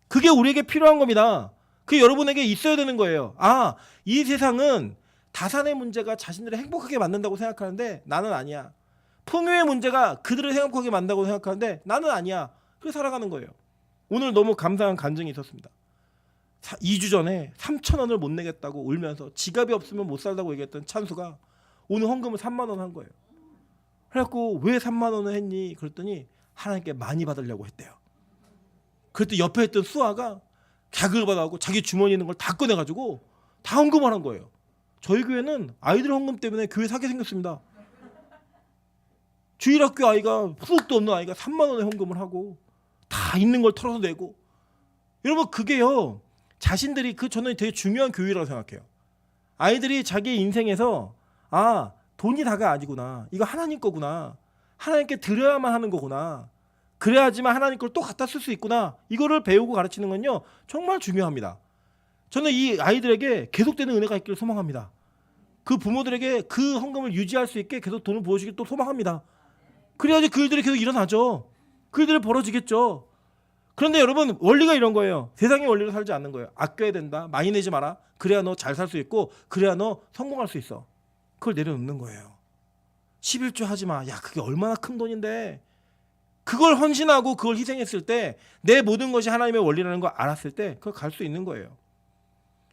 그게 우리에게 필요한 겁니다. 그게 여러분에게 있어야 되는 거예요. 아, 이 세상은 다산의 문제가 자신들을 행복하게 만든다고 생각하는데 나는 아니야. 풍요의 문제가 그들을 행복하게 만든다고 생각하는데 나는 아니야. 그렇게 살아가는 거예요. 오늘 너무 감사한 간증이 있었습니다. 2주 전에 3,000원을 못 내겠다고 울면서 지갑이 없으면 못 살다고 얘기했던 찬수가 오늘 헌금을 3만 원 한 거예요. 그래갖고 왜 3만 원을 했니? 그랬더니 하나님께 많이 받으려고 했대요. 그랬더니 옆에 있던 수아가 자극을 받아갖고 자기 주머니에 있는 걸 다 꺼내가지고 다 헌금을 한 거예요. 저희 교회는 아이들 헌금 때문에 교회 사게 생겼습니다. 주일학교 아이가 수업도 없는 아이가 3만 원에 헌금을 하고 다 있는 걸 털어서 내고. 여러분 그게요 자신들이 저는 되게 중요한 교육이라고 생각해요. 아이들이 자기 인생에서 돈이 다가 아니구나, 이거 하나님 거구나, 하나님께 드려야만 하는 거구나, 그래야지만 하나님 걸 또 갖다 쓸 수 있구나, 이거를 배우고 가르치는 건요 정말 중요합니다. 저는 이 아이들에게 계속되는 은혜가 있기를 소망합니다. 그 부모들에게 그 헌금을 유지할 수 있게 계속 돈을 부어주길 또 소망합니다. 그래야지 그 일들이 계속 일어나죠. 그 일들이 벌어지겠죠. 그런데 여러분 원리가 이런 거예요. 세상의 원리로 살지 않는 거예요. 아껴야 된다, 많이 내지 마라, 그래야 너 잘 살 수 있고 그래야 너 성공할 수 있어. 그걸 내려놓는 거예요. 11조 하지 마. 야 그게 얼마나 큰 돈인데. 그걸 헌신하고 그걸 희생했을 때 내 모든 것이 하나님의 원리라는 걸 알았을 때 그걸 갈 수 있는 거예요.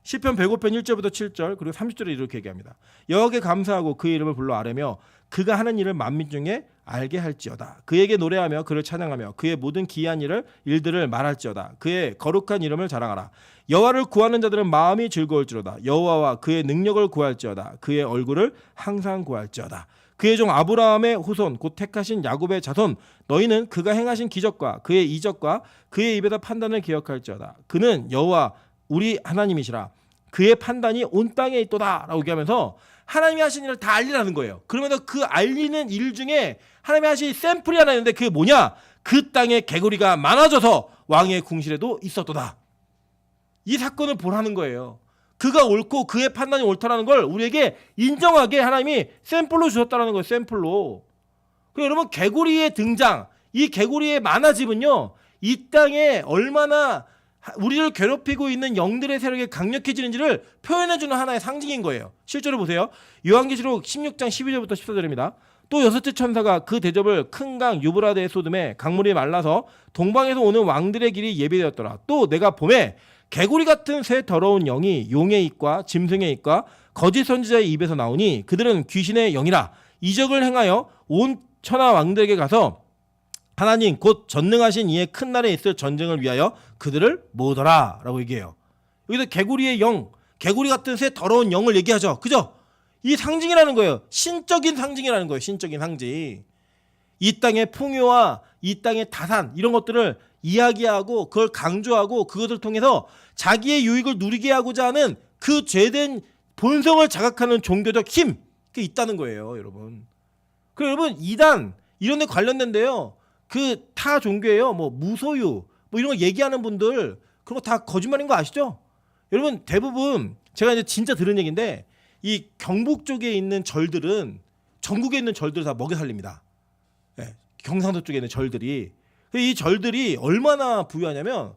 시편 105편 1절부터 7절 그리고 30절에 이렇게 얘기합니다. 여호와께 감사하고 그의 이름을 불러 아뢰며 그가 하는 일을 만민 중에 알게 할지어다. 그에게 노래하며 그를 찬양하며 그의 모든 기이한 일들을 말할지어다. 그의 거룩한 이름을 자랑하라. 여호와를 구하는 자들은 마음이 즐거울지로다. 여호와와 그의 능력을 구할지어다. 그의 얼굴을 항상 구할지어다. 그의 종 아브라함의 후손 곧 택하신 야곱의 자손 너희는 그가 행하신 기적과 그의 이적과 그의 입에다 판단을 기억할지어다. 그는 여호와 우리 하나님이시라. 그의 판단이 온 땅에 있도다 라고 얘기하면서 하나님이 하신 일을 다 알리라는 거예요. 그러면서 그 알리는 일 중에 하나님이 하신 샘플이 하나 있는데 그게 뭐냐? 그 땅에 개구리가 많아져서 왕의 궁실에도 있었도다. 이 사건을 보라는 거예요. 그가 옳고 그의 판단이 옳다라는 걸 우리에게 인정하게 하나님이 샘플로 주셨다는 거예요. 샘플로. 여러분 개구리의 등장, 이 개구리의 많아짐은요 이 땅에 얼마나 우리를 괴롭히고 있는 영들의 세력이 강력해지는지를 표현해주는 하나의 상징인 거예요. 실제로 보세요. 요한계시록 16장 12절부터 14절입니다. 또 여섯째 천사가 그 대접을 큰 강 유브라데에 쏟음에 강물이 말라서 동방에서 오는 왕들의 길이 예비되었더라. 또 내가 봄에 개구리 같은 새 더러운 영이 용의 입과 짐승의 입과 거짓 선지자의 입에서 나오니 그들은 귀신의 영이라. 이적을 행하여 온 천하 왕들에게 가서 하나님 곧 전능하신 이의 큰 날에 있을 전쟁을 위하여 그들을 모으더라 라고 얘기해요. 여기서 개구리의 영, 개구리 같은 새 더러운 영을 얘기하죠. 그죠? 이 상징이라는 거예요. 신적인 상징이라는 거예요. 신적인 상징. 이 땅의 풍요와 이 땅의 다산 이런 것들을 이야기하고 그걸 강조하고 그것을 통해서 자기의 유익을 누리게 하고자 하는 그 죄된 본성을 자각하는 종교적 힘, 그게 있다는 거예요, 여러분. 그리고 여러분 이단 이런 데 관련된데요. 그 타 종교예요. 뭐 무소유 뭐 이런 거 얘기하는 분들 그런 거 다 거짓말인 거 아시죠? 여러분 대부분 제가 이제 진짜 들은 얘기인데 이 경북 쪽에 있는 절들은 전국에 있는 절들 다 먹여 살립니다. 네, 경상도 쪽에 있는 절들이. 이 절들이 얼마나 부유하냐면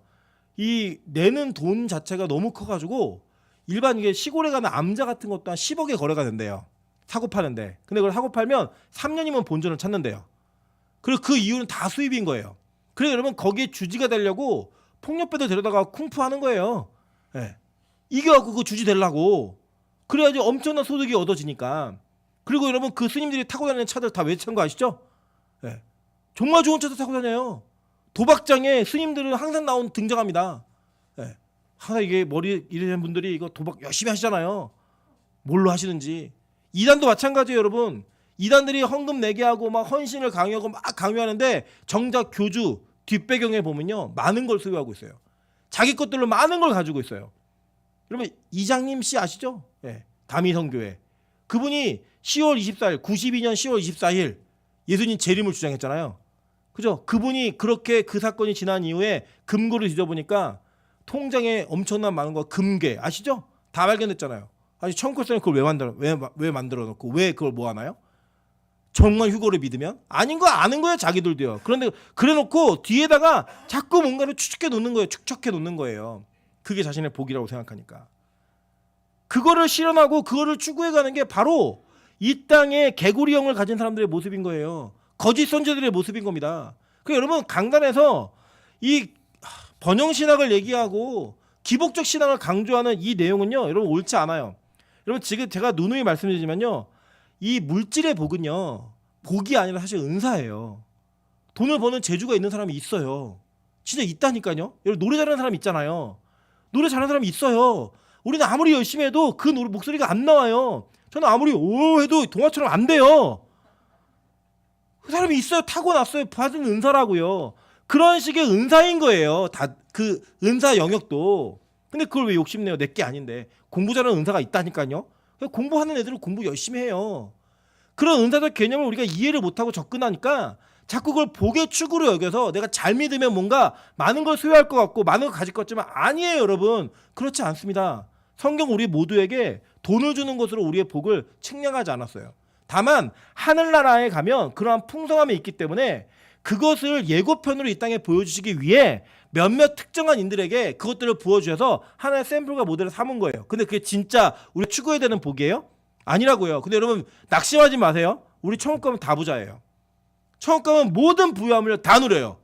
이 내는 돈 자체가 너무 커가지고 일반 이게 시골에 가는 암자 같은 것도 한 10억에 거래가 된대요. 사고 파는데. 근데 그걸 사고 팔면 3년이면 본전을 찾는데요. 그리고 그 이유는 다 수입인 거예요. 그래서 여러분 거기에 주지가 되려고 폭력배들 데려다가 쿵푸 하는 거예요. 네. 이겨갖고 그 주지 되려고. 그래야지 엄청난 소득이 얻어지니까. 그리고 여러분 그 스님들이 타고 다니는 차들 다 왜 찬 거 아시죠? 네. 정말 좋은 차도 타고 다녀요. 도박장에 스님들은 항상 등장합니다. 네. 항상 이게 머리 이런 분들이 이거 도박 열심히 하시잖아요. 뭘로 하시는지. 이단도 마찬가지예요, 여러분. 이단들이 헌금 내게 하고 막 헌신을 강요하고 막 강요하는데 정작 교주 뒷배경에 보면요 많은 걸 소유하고 있어요. 자기 것들로 많은 걸 가지고 있어요. 여러분 이장님 씨 아시죠? 네. 다미성교회. 그분이 10월 24일 92년 10월 24일 예수님 재림을 주장했잖아요. 그죠? 그분이 그렇게 그 사건이 지난 이후에 금고를 뒤져보니까 통장에 엄청난 많은 거 금괴 아시죠? 다 발견됐잖아요. 아니 청구성이 그걸 왜 만들어 놓고 왜 그걸 모아놔요? 정말 휴거를 믿으면? 아닌 거 아는 거예요 자기들도요. 그런데 그래놓고 뒤에다가 자꾸 뭔가를 추측해 놓는 거예요. 축적해 놓는 거예요. 그게 자신의 복이라고 생각하니까. 그거를 실현하고 그거를 추구해가는 게 바로 이 땅에 개구리형을 가진 사람들의 모습인 거예요. 거짓 선지자들의 모습인 겁니다. 그 여러분 강단에서 이 번영 신학을 얘기하고 기복적 신앙을 강조하는 이 내용은요, 여러분 옳지 않아요. 여러분 지금 제가 누누이 말씀드리지만요, 이 물질의 복은요, 복이 아니라 사실 은사예요. 돈을 버는 재주가 있는 사람이 있어요. 진짜 있다니까요. 여러분 노래 잘하는 사람 있잖아요. 노래 잘하는 사람이 있어요. 우리는 아무리 열심히 해도 그 노래 목소리가 안 나와요. 저는 아무리 오 해도 동화처럼 안 돼요. 그 사람이 있어요. 타고났어요. 받은 은사라고요. 그런 식의 은사인 거예요. 다 그 은사 영역도. 근데 그걸 왜 욕심내요? 내게 아닌데. 공부 잘하는 은사가 있다니까요. 공부하는 애들은 공부 열심히 해요. 그런 은사적 개념을 우리가 이해를 못하고 접근하니까 자꾸 그걸 복의 축으로 여겨서 내가 잘 믿으면 뭔가 많은 걸 소유할 것 같고 많은 걸 가질 것 같지만 아니에요, 여러분. 그렇지 않습니다. 성경 우리 모두에게 돈을 주는 것으로 우리의 복을 측량하지 않았어요. 다만 하늘나라에 가면 그러한 풍성함이 있기 때문에 그것을 예고편으로 이 땅에 보여주시기 위해 몇몇 특정한 인들에게 그것들을 부어주셔서 하나의 샘플과 모델을 삼은 거예요. 근데 그게 진짜 우리 추구해야 되는 복이에요? 아니라고요. 근데 여러분 낙심하지 마세요. 우리 천국 가면 다 부자예요. 천국 가면 모든 부유함을 다 누려요.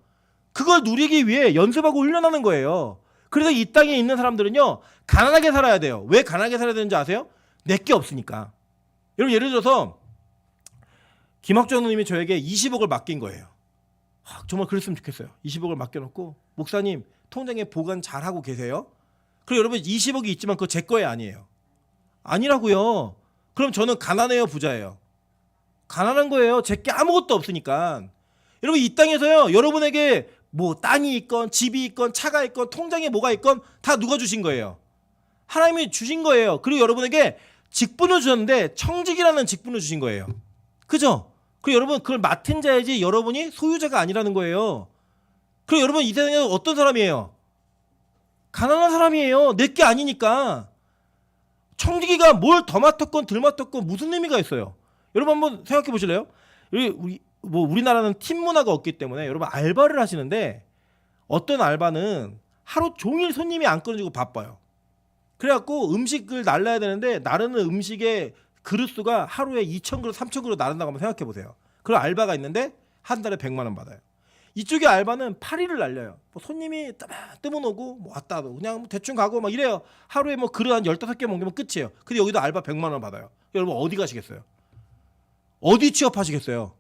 그걸 누리기 위해 연습하고 훈련하는 거예요. 그래서 이 땅에 있는 사람들은요, 가난하게 살아야 돼요. 왜 가난하게 살아야 되는지 아세요? 내게 없으니까. 여러분 예를 들어서 김학주 님이 저에게 20억을 맡긴 거예요. 정말 그랬으면 좋겠어요. 20억을 맡겨놓고 목사님 통장에 보관 잘하고 계세요? 그리고 여러분 20억이 있지만 그거 제 거에 아니에요. 아니라고요. 그럼 저는 가난해요, 부자예요? 가난한 거예요. 제게 아무것도 없으니까. 여러분 이 땅에서요, 여러분에게 뭐 땅이 있건 집이 있건 차가 있건 통장에 뭐가 있건 다 누가 주신 거예요? 하나님이 주신 거예요. 그리고 여러분에게 직분을 주셨는데 청직이라는 직분을 주신 거예요. 그죠? 그리고 여러분 그걸 맡은 자이지 여러분이 소유자가 아니라는 거예요. 그리고 여러분 이 세상에 어떤 사람이에요? 가난한 사람이에요. 내게 아니니까. 청지기가 뭘 더 맡았건 덜 맡았건 무슨 의미가 있어요? 여러분 한번 생각해 보실래요? 우리나라는 팀 문화가 없기 때문에 여러분 알바를 하시는데 어떤 알바는 하루 종일 손님이 안 끊어지고 바빠요. 그래갖고 음식을 날라야 되는데 나르는 음식의 그릇 수가 하루에 2,000그릇, 3,000그릇 나른다고 한번 생각해 보세요. 그런 알바가 있는데 한 달에 100만 원 받아요. 이쪽의 알바는 8일을 날려요. 뭐 손님이 뜨문 오고 뭐 왔다 그냥 대충 가고 막 이래요. 하루에 뭐 그릇 한 15개 먹으면 끝이에요. 근데 여기도 알바 100만 원 받아요. 여러분 어디 가시겠어요? 어디 취업하시겠어요?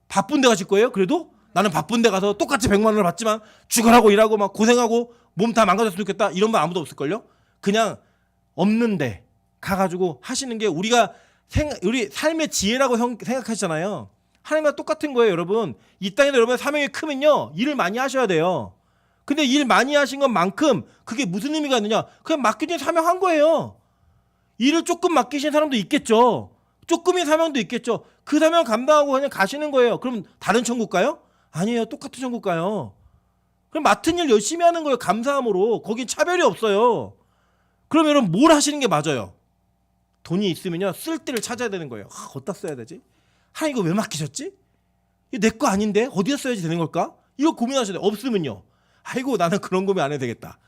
바쁜 데 가실 거예요? 그래도? 나는 바쁜 데 가서 똑같이 100만 원을 받지만 죽어라고 일하고 막 고생하고 몸 다 망가졌으면 좋겠다. 이런 분 아무도 없을걸요? 그냥 없는데 가가지고 하시는 게 우리 삶의 지혜라고 생각하시잖아요. 하나님과 똑같은 거예요, 여러분. 이 땅에서 여러분의 사명이 크면요, 일을 많이 하셔야 돼요. 근데 일 많이 하신 것만큼 그게 무슨 의미가 있느냐? 그냥 맡겨진 사명한 거예요. 일을 조금 맡기신 사람도 있겠죠. 조금의 사명도 있겠죠. 그 사명 감당하고 그냥 가시는 거예요. 그럼 다른 천국 가요? 아니에요. 똑같은 천국 가요. 그럼 맡은 일 열심히 하는 거예요. 감사함으로. 거긴 차별이 없어요. 그럼 여러분 뭘 하시는 게 맞아요? 돈이 있으면요, 쓸 데를 찾아야 되는 거예요. 어디다 써야 되지? 이거 왜 맡기셨지? 이거 내 거 아닌데 어디다 써야지 되는 걸까? 이거 고민하셔야 돼요. 없으면요, 아이고 나는 그런 고민 안 해도 되겠다.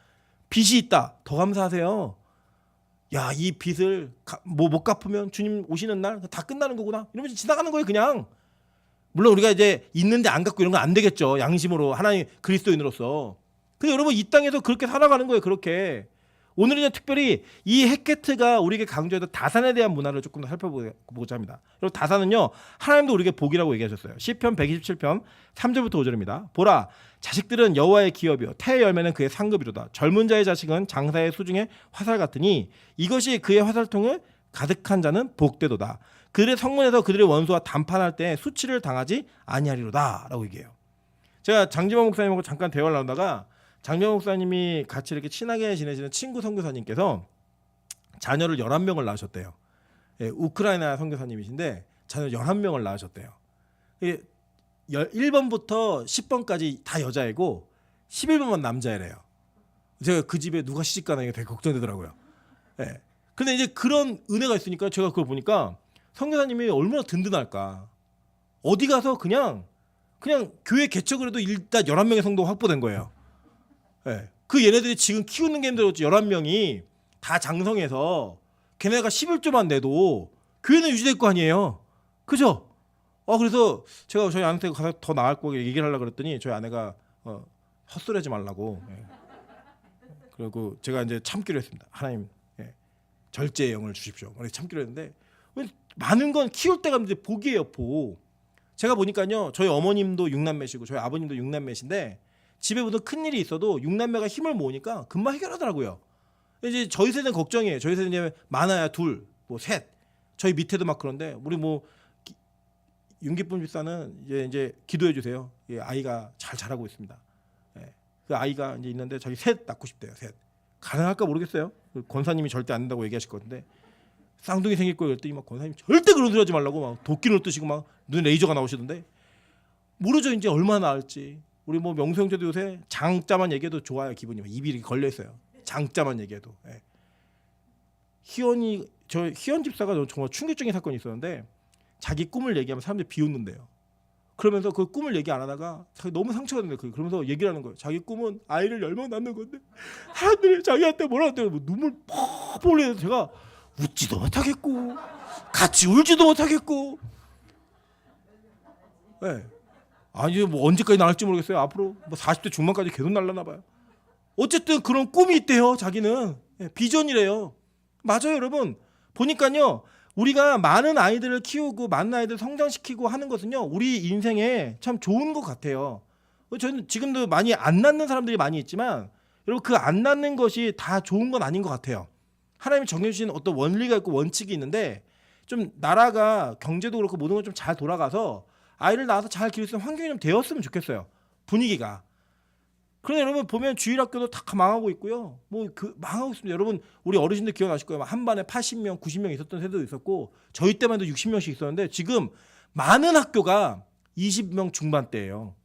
빚이 있다. 더 감사하세요. 야, 이 빚을 못 갚으면 주님 오시는 날 다 끝나는 거구나 이러면서 지나가는 거예요, 그냥. 물론 우리가 이제 있는데 안 갚고 이런 건 안 되겠죠. 양심으로 하나님 그리스도인으로서. 근데 여러분 이 땅에서 그렇게 살아가는 거예요. 그렇게. 오늘은 특별히 이 헤케트가 우리에게 강조했던 다산에 대한 문화를 조금 더 살펴보고자 합니다. 여러분 다산은요, 하나님도 우리에게 복이라고 얘기하셨어요. 시편 127편 3절부터 5절입니다. 보라, 자식들은 여호와의 기업이요 태의 열매는 그의 상급이로다. 젊은 자의 자식은 장사의 수중에 화살 같으니 이것이 그의 화살통을 가득한 자는 복되도다. 그들의 성문에서 그들의 원수와 담판할 때 수치를 당하지 아니하리로다 라고 얘기해요. 제가 장지범 목사님하고 잠깐 대화를 나누다가 장지범 목사님이 같이 이렇게 친하게 지내시는 친구 선교사님께서 자녀를 11명을 낳으셨대요. 예, 우크라이나 선교사님이신데 자녀 11명을 낳으셨대요. 1번부터 10번까지 다 여자애고 11번만 남자애래요. 제가 그 집에 누가 시집가나 이게 되게 걱정되더라고요. 예. 근데 이제 그런 은혜가 있으니까 제가 그걸 보니까 선교사님이 얼마나 든든할까. 어디 가서 그냥 교회 개척을 해도 일단 11명의 성도가 확보된 거예요. 예. 그 얘네들이 지금 키우는 게 힘들었지. 11명이 다 장성해서 걔네가 11조만 내도 교회는 유지될 거 아니에요. 그죠? 그래서 제가 저희 아내한테 가서 더 나을 거 얘기를 하려고 그랬더니 저희 아내가 헛소리하지 말라고. 예. 그리고 제가 이제 참기로 했습니다. 하나님, 예, 절제의 영을 주십시오. 이렇게 참기로 했는데 많은 건 키울 때가 이제 복이에요, 복. 제가 보니까요, 저희 어머님도 6남매시고 저희 아버님도 6남매신데 집에 무슨 큰 일이 있어도 6남매가 힘을 모으니까 금방 해결하더라고요. 이제 저희 세대는 걱정이에요. 저희 세대는 이제 많아야 둘, 뭐 셋. 저희 밑에도 막 그런데 우리 뭐 윤기쁨 집사는 이제 기도해 주세요. 예, 아이가 잘 자라고 있습니다. 예, 그 아이가 이제 있는데 자기 셋 낳고 싶대요. 셋. 가능할까 모르겠어요. 그 권사님이 절대 안 된다고 얘기하실 건데 쌍둥이 생길 거예요. 그랬더니 막 권사님 절대 그런 소리 하지 말라고 막 도끼를 뜨시고 막 눈에 레이저가 나오시던데 모르죠. 이제 얼마나 나을지. 우리 뭐 명수 형제도 요새 장자만 얘기해도 좋아요. 기분이 입이 이렇게 걸려 있어요. 장자만 얘기해도. 예. 희연 집사가 정말 충격적인 사건이 있었는데 자기 꿈을 얘기하면 사람들이 비웃는데요. 그러면서 그 꿈을 얘기 안 하다가 자기 너무 상처가 된대. 그러면서 얘기를 하는 거예요. 자기 꿈은 아이를 10명 낳는 건데 사람들이 자기한테 뭐라 하대. 뭐 눈물 퍽 흘려서 제가 웃지도 못하겠고 같이 울지도 못하겠고. 네. 아니 뭐 언제까지 나올지 모르겠어요. 앞으로 뭐 40대 중반까지 계속 날라나 봐요. 어쨌든 그런 꿈이 있대요. 자기는. 네, 비전이래요. 맞아요, 여러분. 보니까요. 우리가 많은 아이들을 키우고 많은 아이들을 성장시키고 하는 것은요. 우리 인생에 참 좋은 것 같아요. 저는 지금도 많이 안 낳는 사람들이 많이 있지만 여러분 그 안 낳는 것이 다 좋은 건 아닌 것 같아요. 하나님이 정해주신 어떤 원리가 있고 원칙이 있는데 좀 나라가 경제도 그렇고 모든 건 좀 잘 돌아가서 아이를 낳아서 잘 기를 수 있는 환경이 좀 되었으면 좋겠어요. 분위기가. 그런데 여러분 보면 주일학교도 다 망하고 있고요. 뭐 그 망하고 있습니다. 여러분 우리 어르신들 기억나실 거예요. 한 반에 80명, 90명 있었던 세대도 있었고 저희 때만 해도 60명씩 있었는데 지금 많은 학교가 20명 중반대예요.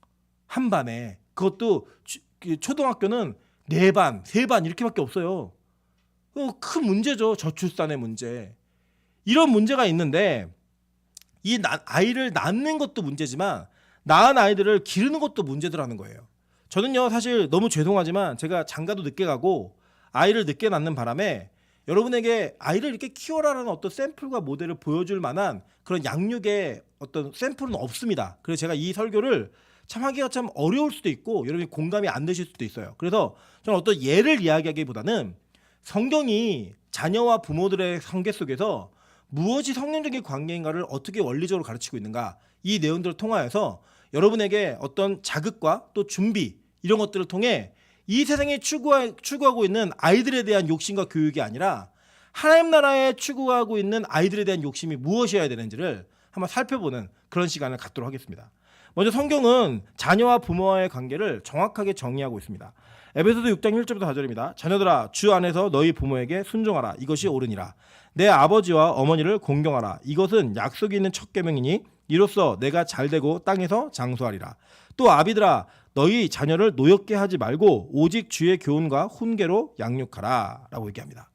한 반에. 그것도 초등학교는 4반, 3반 이렇게밖에 없어요. 큰 문제죠. 저출산의 문제. 이런 문제가 있는데 이 아이를 낳는 것도 문제지만 낳은 아이들을 기르는 것도 문제더라는 거예요. 저는요 사실 너무 죄송하지만 제가 장가도 늦게 가고 아이를 늦게 낳는 바람에 여러분에게 아이를 이렇게 키워라라는 어떤 샘플과 모델을 보여줄 만한 그런 양육의 어떤 샘플은 없습니다. 그래서 제가 이 설교를 참 하기가 참 어려울 수도 있고 여러분이 공감이 안 되실 수도 있어요. 그래서 저는 어떤 예를 이야기하기보다는 성경이 자녀와 부모들의 관계 속에서 무엇이 성령적인 관계인가를 어떻게 원리적으로 가르치고 있는가 이 내용들을 통하여서 여러분에게 어떤 자극과 또 준비 이런 것들을 통해 이 세상에 추구하고 있는 아이들에 대한 욕심과 교육이 아니라 하나님 나라에 추구하고 있는 아이들에 대한 욕심이 무엇이어야 되는지를 한번 살펴보는 그런 시간을 갖도록 하겠습니다. 먼저 성경은 자녀와 부모와의 관계를 정확하게 정의하고 있습니다. 에베소서 6장 1절부터 4절입니다. 자녀들아 주 안에서 너희 부모에게 순종하라. 이것이 옳으니라. 내 아버지와 어머니를 공경하라. 이것은 약속이 있는 첫 계명이니 이로써 내가 잘되고 땅에서 장수하리라. 또 아비들아 너희 자녀를 노엽게 하지 말고 오직 주의 교훈과 훈계로 양육하라 라고 얘기합니다.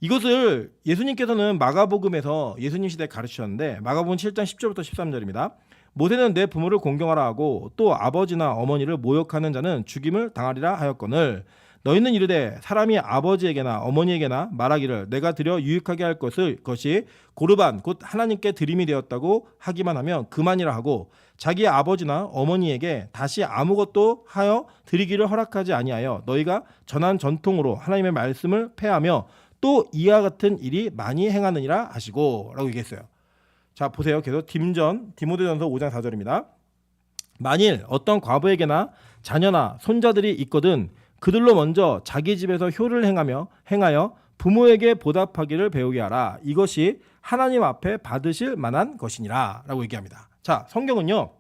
이것을 예수님께서는 마가복음에서 예수님 시대에 가르치셨는데 마가복음 7장 10절부터 13절입니다. 모세는 내 부모를 공경하라 하고 또 아버지나 어머니를 모욕하는 자는 죽임을 당하리라 하였거늘 너희는 이르되 사람이 아버지에게나 어머니에게나 말하기를 내가 드려 유익하게 할 것이 고르반 곧 하나님께 드림이 되었다고 하기만 하면 그만이라 하고 자기 아버지나 어머니에게 다시 아무것도 하여 드리기를 허락하지 아니하여 너희가 전한 전통으로 하나님의 말씀을 폐하며 또 이와 같은 일이 많이 행하느니라 하시고 라고 얘기했어요. 자 보세요. 계속 디모데전서 5장 4절입니다. 만일 어떤 과부에게나 자녀나 손자들이 있거든 그들로 먼저 자기 집에서 효를 행하여 부모에게 보답하기를 배우게 하라. 이것이 하나님 앞에 받으실 만한 것이니라 라고 얘기합니다. 자 성경은요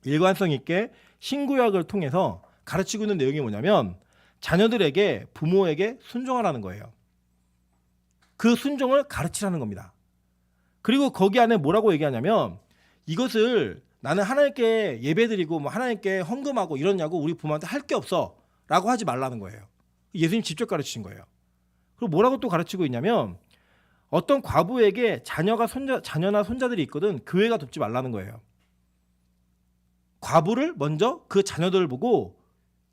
일관성 있게 신구약을 통해서 가르치고 있는 내용이 뭐냐면 자녀들에게 부모에게 순종하라는 거예요. 그 순종을 가르치라는 겁니다. 그리고 거기 안에 뭐라고 얘기하냐면 이것을 나는 하나님께 예배드리고 뭐 하나님께 헌금하고 이러냐고 우리 부모한테 할 게 없어 라고 하지 말라는 거예요. 예수님 직접 가르치신 거예요. 그리고 뭐라고 또 가르치고 있냐면 어떤 과부에게 자녀나 손자들이 있거든 그 애가 돕지 말라는 거예요. 과부를 먼저 그 자녀들을 보고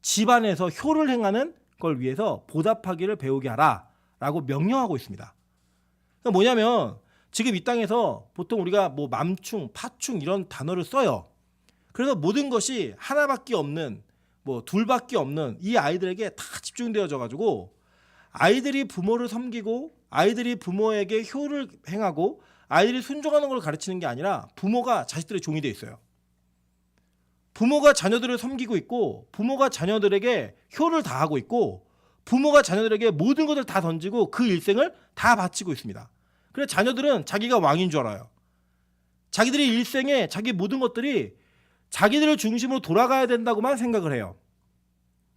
집안에서 효를 행하는 걸 위해서 보답하기를 배우게 하라 라고 명령하고 있습니다. 그러니까 뭐냐면 지금 이 땅에서 보통 우리가 뭐 맘충, 파충 이런 단어를 써요. 그래서 모든 것이 하나밖에 없는 뭐 둘밖에 없는 이 아이들에게 다 집중되어져 가지고 아이들이 부모를 섬기고 아이들이 부모에게 효를 행하고 아이들이 순종하는 걸 가르치는 게 아니라 부모가 자식들의 종이 돼 있어요. 부모가 자녀들을 섬기고 있고 부모가 자녀들에게 효를 다하고 있고 부모가 자녀들에게 모든 것을 다 던지고 그 일생을 다 바치고 있습니다. 그래서 자녀들은 자기가 왕인 줄 알아요. 자기들의 일생에 자기 모든 것들이 자기들을 중심으로 돌아가야 된다고만 생각을 해요.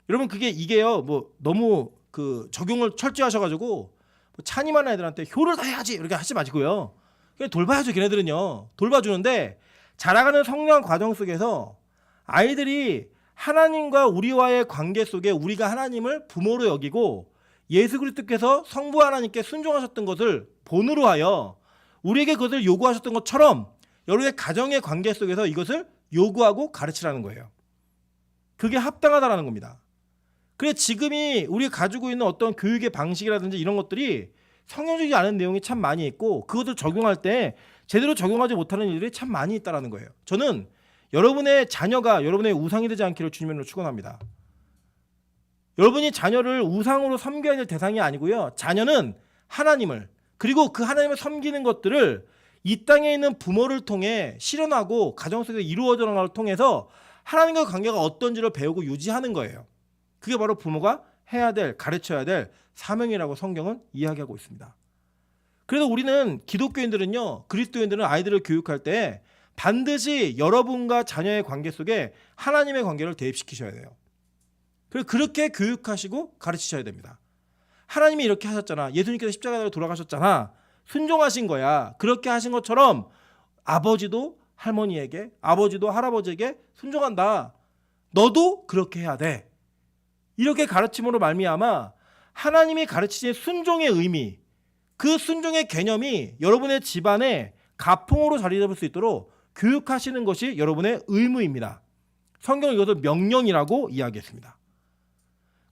여러분 이게요 뭐 너무 그 적용을 철저히 하셔가지고 뭐 찬임하는 애들한테 효를 다해야지 이렇게 하지 마시고요. 그냥 돌봐야죠. 걔네들은요 돌봐주는데 자라가는 성장 과정 속에서 아이들이 하나님과 우리와의 관계 속에 우리가 하나님을 부모로 여기고 예수 그리스도께서 성부 하나님께 순종하셨던 것을 본으로 하여 우리에게 그것을 요구하셨던 것처럼 여러분의 가정의 관계 속에서 이것을 요구하고 가르치라는 거예요. 그게 합당하다라는 겁니다. 그래 지금이 우리가 가지고 있는 어떤 교육의 방식이라든지 이런 것들이 성경적이지 않은 내용이 참 많이 있고 그것을 적용할 때 제대로 적용하지 못하는 일들이 참 많이 있다라는 거예요. 저는 여러분의 자녀가 여러분의 우상이 되지 않기를 주님으로 축원합니다. 여러분이 자녀를 우상으로 섬겨야 될 대상이 아니고요. 자녀는 하나님을 그리고 그 하나님을 섬기는 것들을 이 땅에 있는 부모를 통해 실현하고 가정 속에 이루어지는 걸 통해서 하나님과 관계가 어떤지를 배우고 유지하는 거예요. 그게 바로 부모가 해야 될, 가르쳐야 될 사명이라고 성경은 이야기하고 있습니다. 그래서 우리는 기독교인들은요, 그리스도인들은 아이들을 교육할 때 반드시 여러분과 자녀의 관계 속에 하나님의 관계를 대입시키셔야 돼요. 그리고 그렇게 교육하시고 가르치셔야 됩니다. 하나님이 이렇게 하셨잖아. 예수님께서 십자가로 돌아가셨잖아. 순종하신 거야. 그렇게 하신 것처럼 아버지도 할머니에게, 아버지도 할아버지에게 순종한다. 너도 그렇게 해야 돼. 이렇게 가르침으로 말미암아 하나님이 가르치신 순종의 의미, 그 순종의 개념이 여러분의 집안에 가풍으로 자리 잡을 수 있도록 교육하시는 것이 여러분의 의무입니다. 성경은 이것을 명령이라고 이야기했습니다.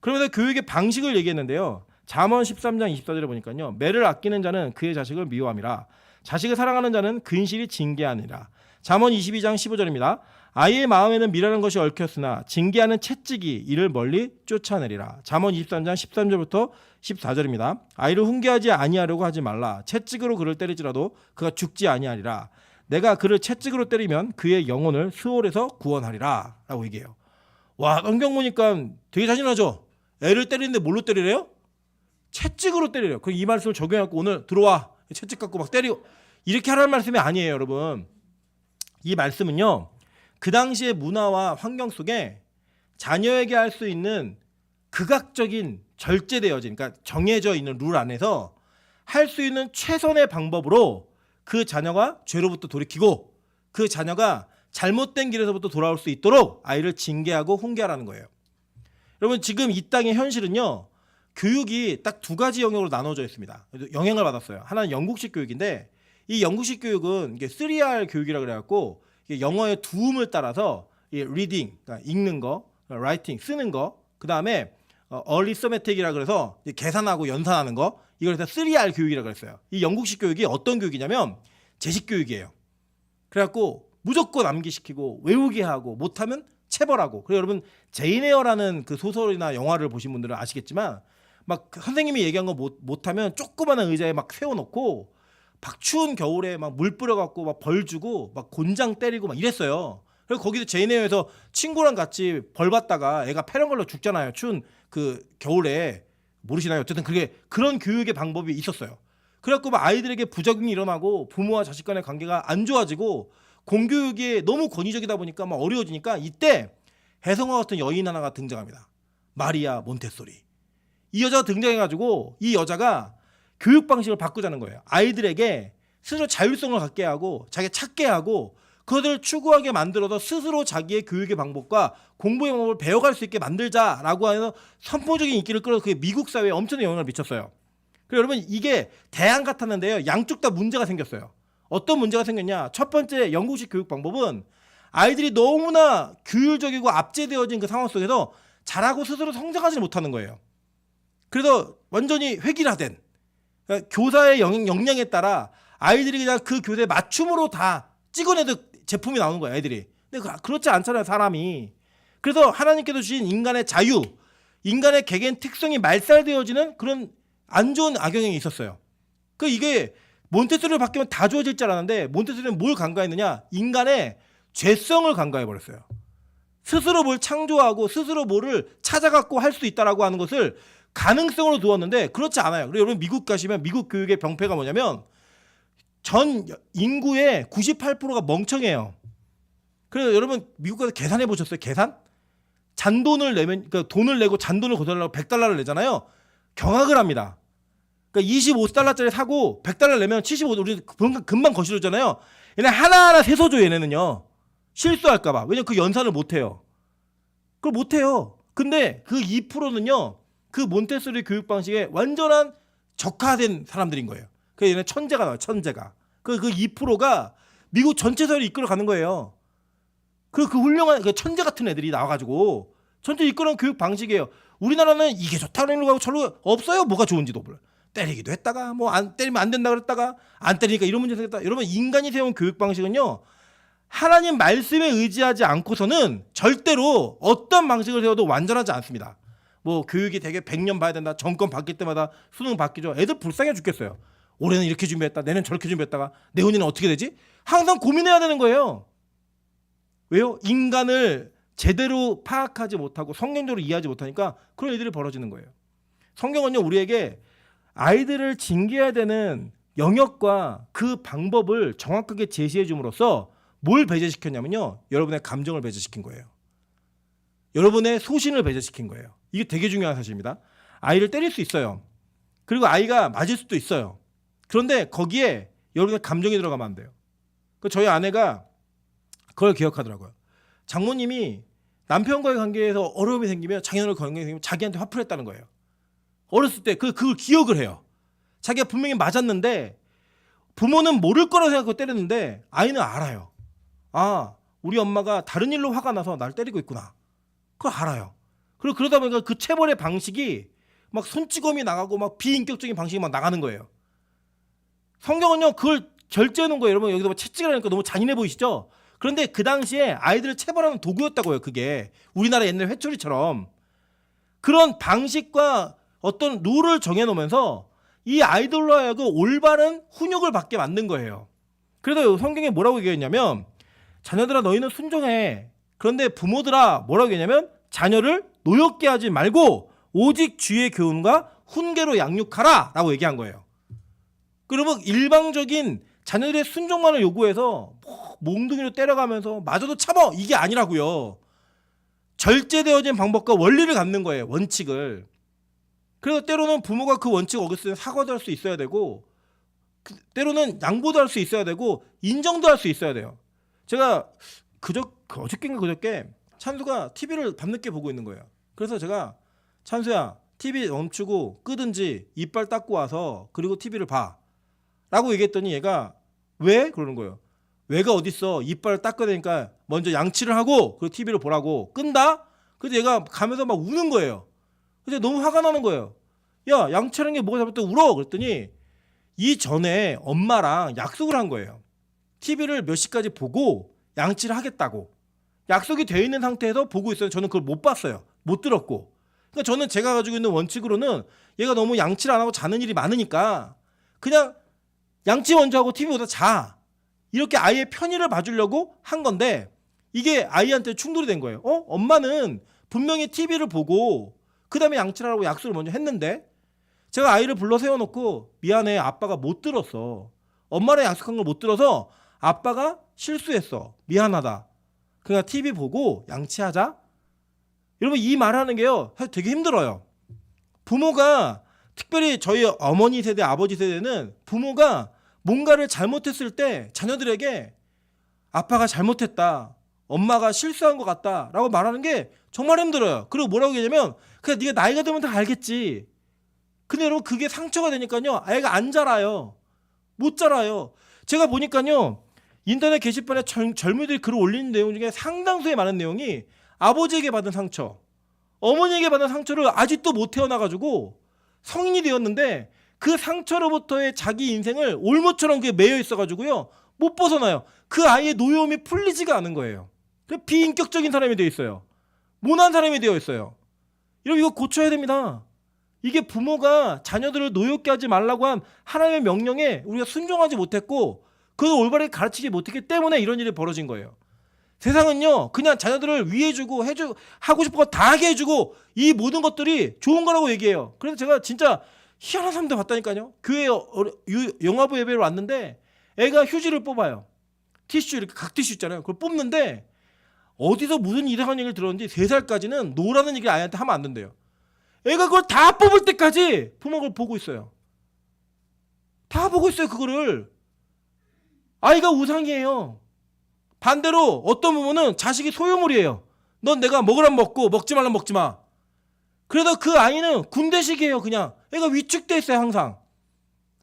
그러면서 교육의 방식을 얘기했는데요. 잠언 13장 24절에 보니까요. 매를 아끼는 자는 그의 자식을 미워함이라. 자식을 사랑하는 자는 근실이 징계하니라. 잠언 22장 15절입니다. 아이의 마음에는 미라는 것이 얽혔으나 징계하는 채찍이 이를 멀리 쫓아내리라. 잠언 23장 13절부터 14절입니다. 아이를 훈계하지 아니하려고 하지 말라. 채찍으로 그를 때리지라도 그가 죽지 아니하리라. 내가 그를 채찍으로 때리면 그의 영혼을 수월에서 구원하리라. 라고 얘기해요. 와, 성경 보니까 되게 자신하죠? 애를 때리는데 뭘로 때리래요? 채찍으로 때리래요. 그럼 이 말씀을 적용해갖고 오늘 들어와. 채찍 갖고 막 때리고. 이렇게 하라는 말씀이 아니에요, 여러분. 이 말씀은요. 그 당시의 문화와 환경 속에 자녀에게 할 수 있는 극악적인 절제되어진, 그러니까 정해져 있는 룰 안에서 할 수 있는 최선의 방법으로 그 자녀가 죄로부터 돌이키고 그 자녀가 잘못된 길에서부터 돌아올 수 있도록 아이를 징계하고 훈계하라는 거예요. 여러분 지금 이 땅의 현실은요. 교육이 딱 두 가지 영역으로 나눠져 있습니다. 영향을 받았어요. 하나는 영국식 교육인데 이 영국식 교육은 이게 3R 교육이라 그래갖고 영어의 두음을 따라서 reading, 그러니까 읽는 거, writing, 쓰는 거, 그 다음에 arithmetic이라 그래서 계산하고 연산하는 거, 이걸 해서 3R 교육이라 그랬어요. 이 영국식 교육이 어떤 교육이냐면 제식 교육이에요. 그래갖고 무조건 암기시키고 외우게 하고 못하면 체벌하고. 그리고 여러분 제인 에어라는 그 소설이나 영화를 보신 분들은 아시겠지만 막 선생님이 얘기한 거 못하면 조그마한 의자에 막 세워놓고 막 추운 겨울에 막 물 뿌려갖고 막 벌 주고 막 곤장 때리고 막 이랬어요. 그래서 거기서 제인 에어에서 친구랑 같이 벌 받다가 애가 폐렴 걸려 죽잖아요. 추운 그 겨울에. 모르시나요? 어쨌든 그런 교육의 방법이 있었어요. 그래갖고 막 아이들에게 부작용이 일어나고 부모와 자식 간의 관계가 안 좋아지고 공교육이 너무 권위적이다 보니까 막 어려워지니까 이때 혜성화 같은 여인 하나가 등장합니다. 마리아 몬테소리. 이 여자가 등장해가지고 이 여자가 교육 방식을 바꾸자는 거예요. 아이들에게 스스로 자율성을 갖게 하고 자기가 찾게 하고 그것을 추구하게 만들어서 스스로 자기의 교육의 방법과 공부의 방법을 배워갈 수 있게 만들자라고 하는 선포적인 인기를 끌어서 그게 미국 사회에 엄청난 영향을 미쳤어요. 그리고 여러분 이게 대안 같았는데요. 양쪽 다 문제가 생겼어요. 어떤 문제가 생겼냐? 첫 번째 영국식 교육 방법은 아이들이 너무나 규율적이고 압제되어진 그 상황 속에서 잘하고 스스로 성장하지 못하는 거예요. 그래서 완전히 획일화된, 그러니까 교사의 역량에 따라 아이들이 그냥 그 교재에 맞춤으로 다 찍어내듯 제품이 나오는 거예요. 애들이 근데 그렇지 않잖아요, 사람이. 그래서 하나님께서 주신 인간의 자유, 인간의 개개인 특성이 말살되어지는 그런 안 좋은 악영향이 있었어요. 이게 몬테소리를 바뀌면 다 좋아질 줄 알았는데 몬테소리는 뭘 간과했느냐? 인간의 죄성을 간과해 버렸어요. 스스로 뭘 창조하고 스스로 뭐를 찾아갖고 할 수 있다라고 하는 것을 가능성으로 두었는데 그렇지 않아요. 그리고 여러분 미국 가시면 미국 교육의 병폐가 뭐냐면 전 인구의 98%가 멍청해요. 그래서 여러분 미국 가서 계산해 보셨어요? 계산? 잔돈을 내면, 그러니까 돈을 내고 잔돈을 거둬달라고 $100를 내잖아요. 경악을 합니다. 그러니까 25달러짜리 사고 100달러 내면 75, 우리 금방 거실었잖아요. 얘네 하나하나 세서줘, 얘네는요. 실수할까봐. 왜냐면 그 연산을 못해요. 그걸 못해요. 근데 그 2%는요, 그 몬테소리 교육 방식에 완전한 적화된 사람들인 거예요. 그래서 얘네 천재가 나와요, 천재가. 그 2%가 미국 전체 사회를 이끌어가는 거예요. 그 훌륭한 그 천재 같은 애들이 나와가지고 전체 이끌어가는 교육 방식이에요. 우리나라는 이게 좋다는 거 하고 저로 없어요. 뭐가 좋은지도 몰라. 때리기도 했다가 뭐 안 때리면 안 된다 그랬다가 안 때리니까 이런 문제 생겼다. 여러분 인간이 세운 교육 방식은요, 하나님 말씀에 의지하지 않고서는 절대로 어떤 방식을 세워도 완전하지 않습니다. 뭐 교육이 되게 100년 봐야 된다. 정권 바뀔 때마다 수능 바뀌죠. 애들 불쌍해 죽겠어요. 올해는 이렇게 준비했다. 내년 저렇게 준비했다가 내후년은 어떻게 되지? 항상 고민해야 되는 거예요. 왜요? 인간을 제대로 파악하지 못하고 성경적으로 이해하지 못하니까 그런 일들이 벌어지는 거예요. 성경은요, 우리에게 아이들을 징계해야 되는 영역과 그 방법을 정확하게 제시해 줌으로써 뭘 배제시켰냐면요, 여러분의 감정을 배제시킨 거예요. 여러분의 소신을 배제시킨 거예요. 이게 되게 중요한 사실입니다. 아이를 때릴 수 있어요. 그리고 아이가 맞을 수도 있어요. 그런데 거기에 여러분의 감정이 들어가면 안 돼요. 저희 아내가 그걸 기억하더라고요. 장모님이 남편과의 관계에서 어려움이 생기면, 장인어른 관계에 생기면 자기한테 화풀이 했다는 거예요. 어렸을 때 그걸 기억을 해요. 자기가 분명히 맞았는데 부모는 모를 거라고 생각하고 때렸는데 아이는 알아요. 아, 우리 엄마가 다른 일로 화가 나서 날 때리고 있구나. 그걸 알아요. 그리고 그러다 보니까 그 체벌의 방식이 막 손찌검이 나가고 막 비인격적인 방식이 막 나가는 거예요. 성경은요, 그걸 결제해 놓은 거예요. 여러분 여기서 뭐 채찍이라니까 너무 잔인해 보이시죠? 그런데 그 당시에 아이들을 체벌하는 도구였다고요. 그게 우리나라 옛날 회초리처럼. 그런 방식과 어떤 룰을 정해놓으면서 이 아이들로 하여금 올바른 훈육을 받게 만든 거예요. 그래서 성경에 뭐라고 얘기했냐면, 자녀들아 너희는 순종해. 그런데 부모들아 뭐라고 얘기했냐면, 자녀를 노엽게 하지 말고 오직 주의 교훈과 훈계로 양육하라 라고 얘기한 거예요. 그러면 일방적인 자녀들의 순종만을 요구해서 몽둥이로 때려가면서 마저도 참어, 이게 아니라고요. 절제되어진 방법과 원리를 갖는 거예요. 원칙을. 그래서 때로는 부모가 그 원칙을 어겼을 때 사과도 할 수 있어야 되고, 때로는 양보도 할 수 있어야 되고, 인정도 할 수 있어야 돼요. 제가 어저께인가 그저께 찬수가 TV를 밤늦게 보고 있는 거예요. 그래서 제가, 찬수야 TV 멈추고 끄든지 이빨 닦고 와서 그리고 TV를 봐 라고 얘기했더니 얘가 왜? 그러는 거예요. 왜가 어딨어. 이빨을 닦아야 되니까 먼저 양치를 하고 그리고 TV를 보라고. 끈다? 그래서 얘가 가면서 막 우는 거예요. 그래서 너무 화가 나는 거예요. 야, 양치하는 게 뭐가 잘못돼? 울어. 그랬더니 이전에 엄마랑 약속을 한 거예요. TV를 몇 시까지 보고 양치를 하겠다고. 약속이 되어 있는 상태에서 보고 있어요. 저는 그걸 못 봤어요. 못 들었고. 그러니까 저는 제가 가지고 있는 원칙으로는 얘가 너무 양치를 안 하고 자는 일이 많으니까 그냥 양치 먼저 하고 TV 보다 자. 이렇게 아이의 편의를 봐주려고 한 건데, 이게 아이한테 충돌이 된 거예요. 엄마는 분명히 TV를 보고 그 다음에 양치를 하라고 약속을 먼저 했는데, 제가 아이를 불러 세워놓고 미안해, 아빠가 못 들었어. 엄마랑 약속한 걸 못 들어서 아빠가 실수했어. 미안하다. 그냥 TV 보고 양치하자. 여러분 이 말하는 게요, 사실 되게 힘들어요. 부모가, 특별히 저희 어머니 세대, 아버지 세대는 부모가 뭔가를 잘못했을 때 자녀들에게 아빠가 잘못했다, 엄마가 실수한 것 같다 라고 말하는 게 정말 힘들어요. 그리고 뭐라고 얘기하냐면, 그냥 네가 나이가 들면 다 알겠지. 근데 여러분 그게 상처가 되니까요, 아이가 안 자라요. 못 자라요. 제가 보니까요, 인터넷 게시판에 젊은이들이 글을 올리는 내용 중에 상당수의 많은 내용이 아버지에게 받은 상처, 어머니에게 받은 상처를 아직도 못 태어나가지고 성인이 되었는데 그 상처로부터의 자기 인생을 올무처럼 그게 매여 있어가지고요, 못 벗어나요. 그 아이의 노여움이 풀리지가 않은 거예요. 그 비인격적인 사람이 되어 있어요. 모난 사람이 되어 있어요. 여러분 이거 고쳐야 됩니다. 이게 부모가 자녀들을 노엽게 하지 말라고 한 하나님의 명령에 우리가 순종하지 못했고 그걸 올바르게 가르치지 못했기 때문에 이런 일이 벌어진 거예요. 세상은요 그냥 자녀들을 위해주고 하고 싶은 거 다 하게 해주고 이 모든 것들이 좋은 거라고 얘기해요. 그래서 제가 진짜 희한한 사람들 봤다니까요. 교회 영화부 예배로 왔는데 애가 휴지를 뽑아요. 티슈 이렇게 각티슈 있잖아요. 그걸 뽑는데 어디서 무슨 이상한 얘기를 들었는지 3살까지는 노라는 얘기를 아이한테 하면 안 된대요. 애가 그걸 다 뽑을 때까지 부모가 그걸 보고 있어요. 다 보고 있어요 그거를. 아이가 우상이에요. 반대로 어떤 부모는 자식이 소유물이에요. 넌 내가 먹으라면 먹고 먹지 말라면 먹지 마. 그래서 그 아이는 군대식이에요. 그냥 애가 위축돼 있어요. 항상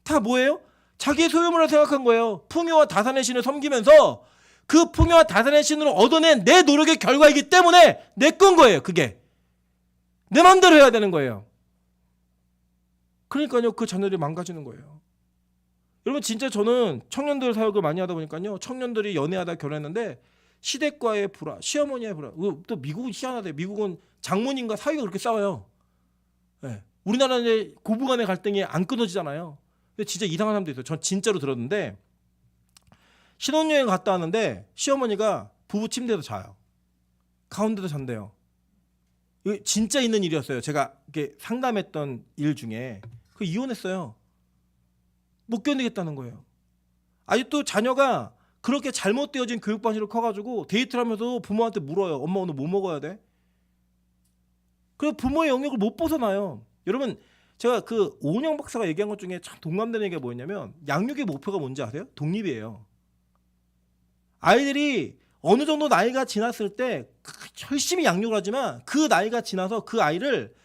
다 뭐예요? 자기의 소유물을 생각한 거예요. 풍요와 다산의 신을 섬기면서 그 풍요와 다산의 신으로 얻어낸 내 노력의 결과이기 때문에 내 건 거예요. 그게 내 마음대로 해야 되는 거예요. 그러니까요 그 자녀들이 망가지는 거예요. 여러분 진짜 저는 청년들 사역을 많이 하다 보니까요 청년들이 연애하다 결혼했는데 시댁과의 불화, 시어머니의 불화. 또 미국은 희한하대요. 미국은 장모님과 사위가 그렇게 싸워요. 네. 우리나라는 이제 고부간의 갈등이 안 끊어지잖아요. 근데 진짜 이상한 사람도 있어요. 전 진짜로 들었는데 신혼여행 갔다 왔는데 시어머니가 부부 침대에서 자요. 가운데도 잔대요. 이거 진짜 있는 일이었어요. 제가 이렇게 상담했던 일 중에 그 이혼했어요. 못 견디겠다는 거예요. 아직도 자녀가 그렇게 잘못되어진 교육 방식으로 커가지고 데이트를 하면서 부모한테 물어요. 엄마 오늘 뭐 먹어야 돼? 그래서 부모의 영역을 못 벗어나요. 여러분 제가 그 오은영 박사가 얘기한 것 중에 참 동감되는 얘기가 뭐였냐면 양육의 목표가 뭔지 아세요? 독립이에요. 아이들이 어느 정도 나이가 지났을 때 열심히 양육을 하지만 그 나이가 지나서 그 아이를